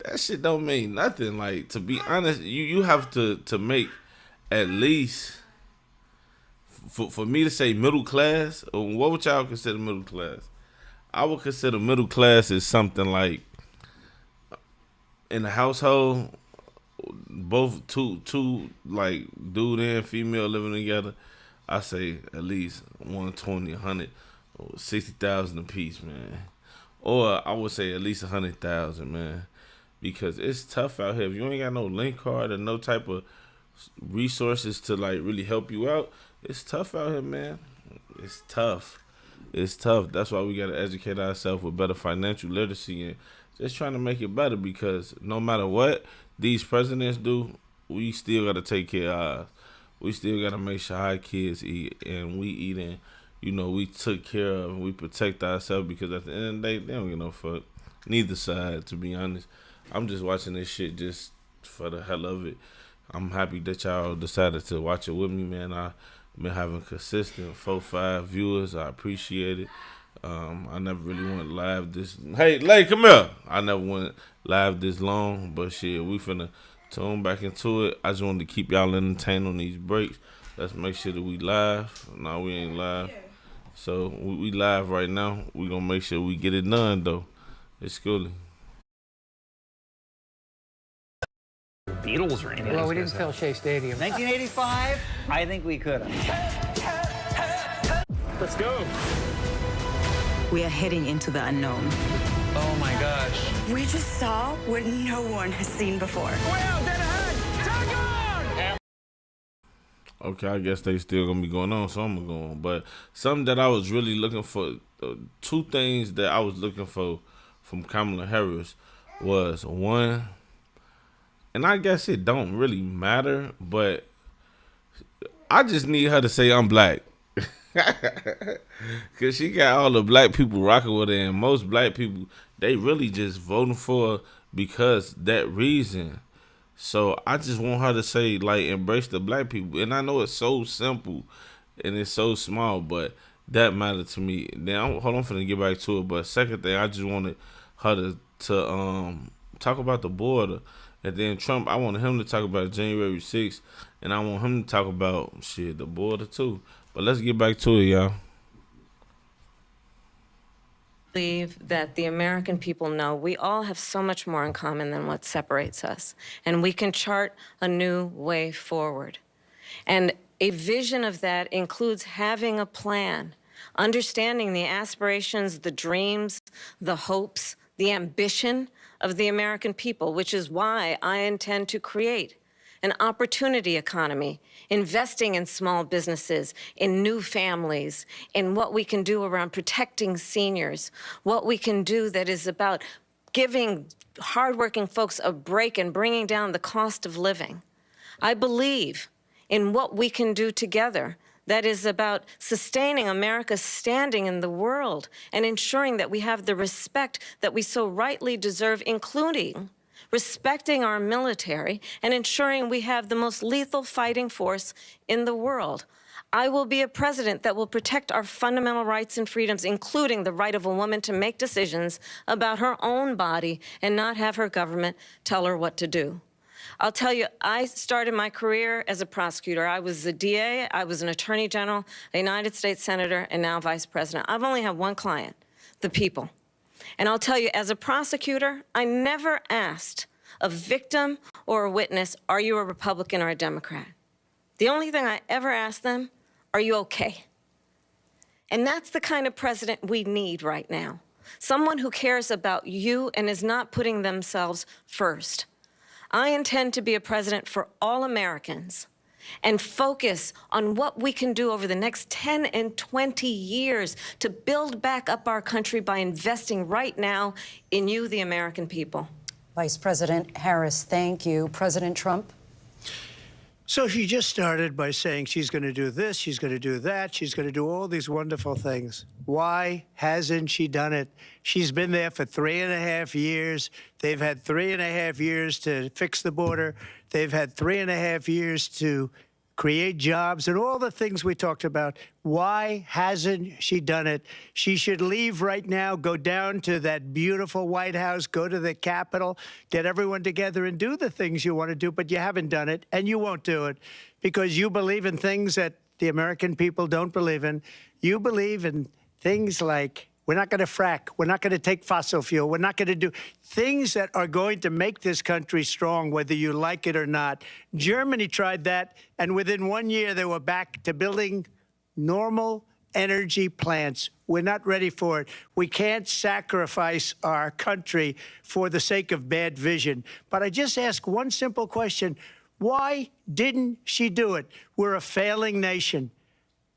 that shit don't mean nothing. Like, to be honest, you have to make at least, for me to say middle class, what would y'all consider middle class? I would consider middle class as something like, in a household, both two like dude and female living together, I say at least 120, 100, 60,000 a piece, man. Or I would say at least 100,000, man. Because it's tough out here. If you ain't got no link card or no type of resources to like really help you out, it's tough out here, man. It's tough. It's tough. That's why we gotta educate ourselves with better financial literacy and just trying to make it better, because no matter what these presidents do, we still got to take care of ours. We still got to make sure our kids eat and we eat, and, you know, we took care of and we protect ourselves, because at the end of the day, they don't give no fuck. Neither side, to be honest. I'm just watching this shit just for the hell of it. I'm happy that y'all decided to watch it with me, man. I've been having consistent 4-5 viewers. I appreciate it. I never really went live this. Hey, come here. I never went live this long, but shit, we finna tune back into it. I just wanted to keep y'all entertained on these breaks. Let's make sure that we live. No, we ain't live. So we live right now. We gonna make sure we get it done though. It's Schoolie. Beatles or anything. Well, we didn't fill Shea Stadium. 1985? I think we could have. Let's go. We are heading into the unknown. Oh my gosh. We just saw what no one has seen before. Okay, I guess they still gonna be going on, so I'm gonna go on. But something that I was really looking for, two things that I was looking for from Kamala Harris was, one, and I guess it don't really matter, but I just need her to say I'm black. Cause she got all the black people rocking with her, and most black people, they really just voting for her because that reason. So I just want her to say, like, embrace the black people. And I know it's so simple and it's so small, but that mattered to me. Now, hold on, I'm finna get back to it. But second thing, I just wanted her to talk about the border. And then Trump, I wanted him to talk about January 6th, and I want him to talk about shit, the border too. But let's get back to it, y'all. I believe that the American people know we all have so much more in common than what separates us, and we can chart a new way forward. And a vision of that includes having a plan, understanding the aspirations, the dreams, the hopes, the ambition of the American people, which is why I intend to create an opportunity economy, investing in small businesses, in new families, in what we can do around protecting seniors, what we can do that is about giving hardworking folks a break and bringing down the cost of living. I believe in what we can do together that is about sustaining America's standing in the world and ensuring that we have the respect that we so rightly deserve, including respecting our military and ensuring we have the most lethal fighting force in the world. I will be a president that will protect our fundamental rights and freedoms, including the right of a woman to make decisions about her own body and not have her government tell her what to do. I'll tell you, I started my career as a prosecutor. I was a DA, I was an attorney general, a United States senator, and now vice president. I've only had one client, the people. And I'll tell you, as a prosecutor, I never asked a victim or a witness, are you a Republican or a Democrat? The only thing I ever asked them, are you okay? And that's the kind of president we need right now. Someone who cares about you and is not putting themselves first. I intend to be a president for all Americans and focus on what we can do over the next 10 and 20 years to build back up our country by investing right now in you, the American people. Vice President Harris, thank you. President Trump? So she just started by saying she's going to do this, she's going to do that, she's going to do all these wonderful things. Why hasn't she done it? She's been there for 3.5 years. They've had 3.5 years to fix the border. They've had 3.5 years to create jobs, and all the things we talked about. Why hasn't she done it? She should leave right now, go down to that beautiful White House, go to the Capitol, get everyone together and do the things you want to do, but you haven't done it, and you won't do it because you believe in things that the American people don't believe in. You believe in things like we're not going to frack. We're not going to take fossil fuel. We're not going to do things that are going to make this country strong, whether you like it or not. Germany tried that, and within 1 year, they were back to building normal energy plants. We're not ready for it. We can't sacrifice our country for the sake of bad vision. But I just ask one simple question. Why didn't she do it? We're a failing nation.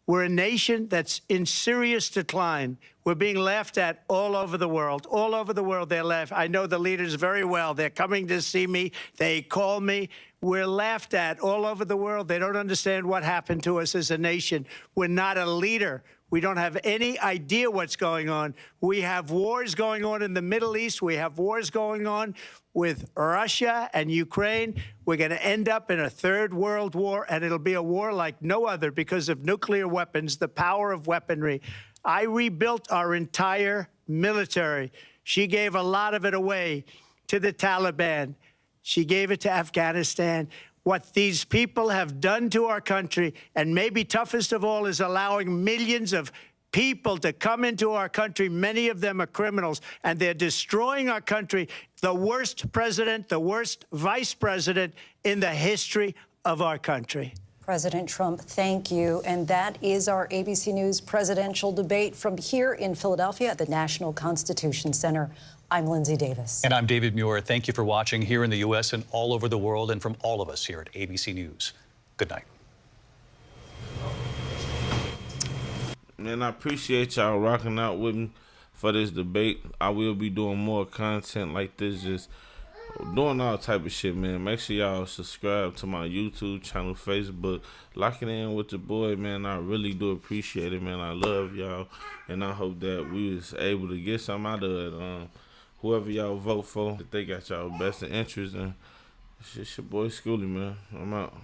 We're a nation that's in serious decline. We're being laughed at all over the world. All over the world, they're laughed. I know the leaders very well. They're coming to see me. They call me. We're laughed at all over the world. They don't understand what happened to us as a nation. We're not a leader. We don't have any idea what's going on. We have wars going on in the Middle East. We have wars going on with Russia and Ukraine. We're going to end up in a third world war, and it'll be a war like no other because of nuclear weapons, the power of weaponry. I rebuilt our entire military. She gave a lot of it away to the Taliban. She gave it to Afghanistan. What these people have done to our country, and maybe toughest of all, is allowing millions of people to come into our country. Many of them are criminals, and they're destroying our country. The worst president, the worst vice president in the history of our country. President Trump, thank you. And that is our ABC News presidential debate from here in Philadelphia at the National Constitution Center. I'm Lindsay Davis. And I'm David Muir. Thank you for watching here in the U.S. and all over the world, and from all of us here at ABC News. Good night. Man, I appreciate y'all rocking out with me for this debate. I will be doing more content like this, just doing all type of shit, man. Make sure y'all subscribe to my YouTube channel, Facebook. Lock it in with the boy, man. I really do appreciate it, man. I love y'all, and I hope that we was able to get something out of it. Whoever y'all vote for, that they got y'all best interest in. It's your boy Schoolie, man. I'm out.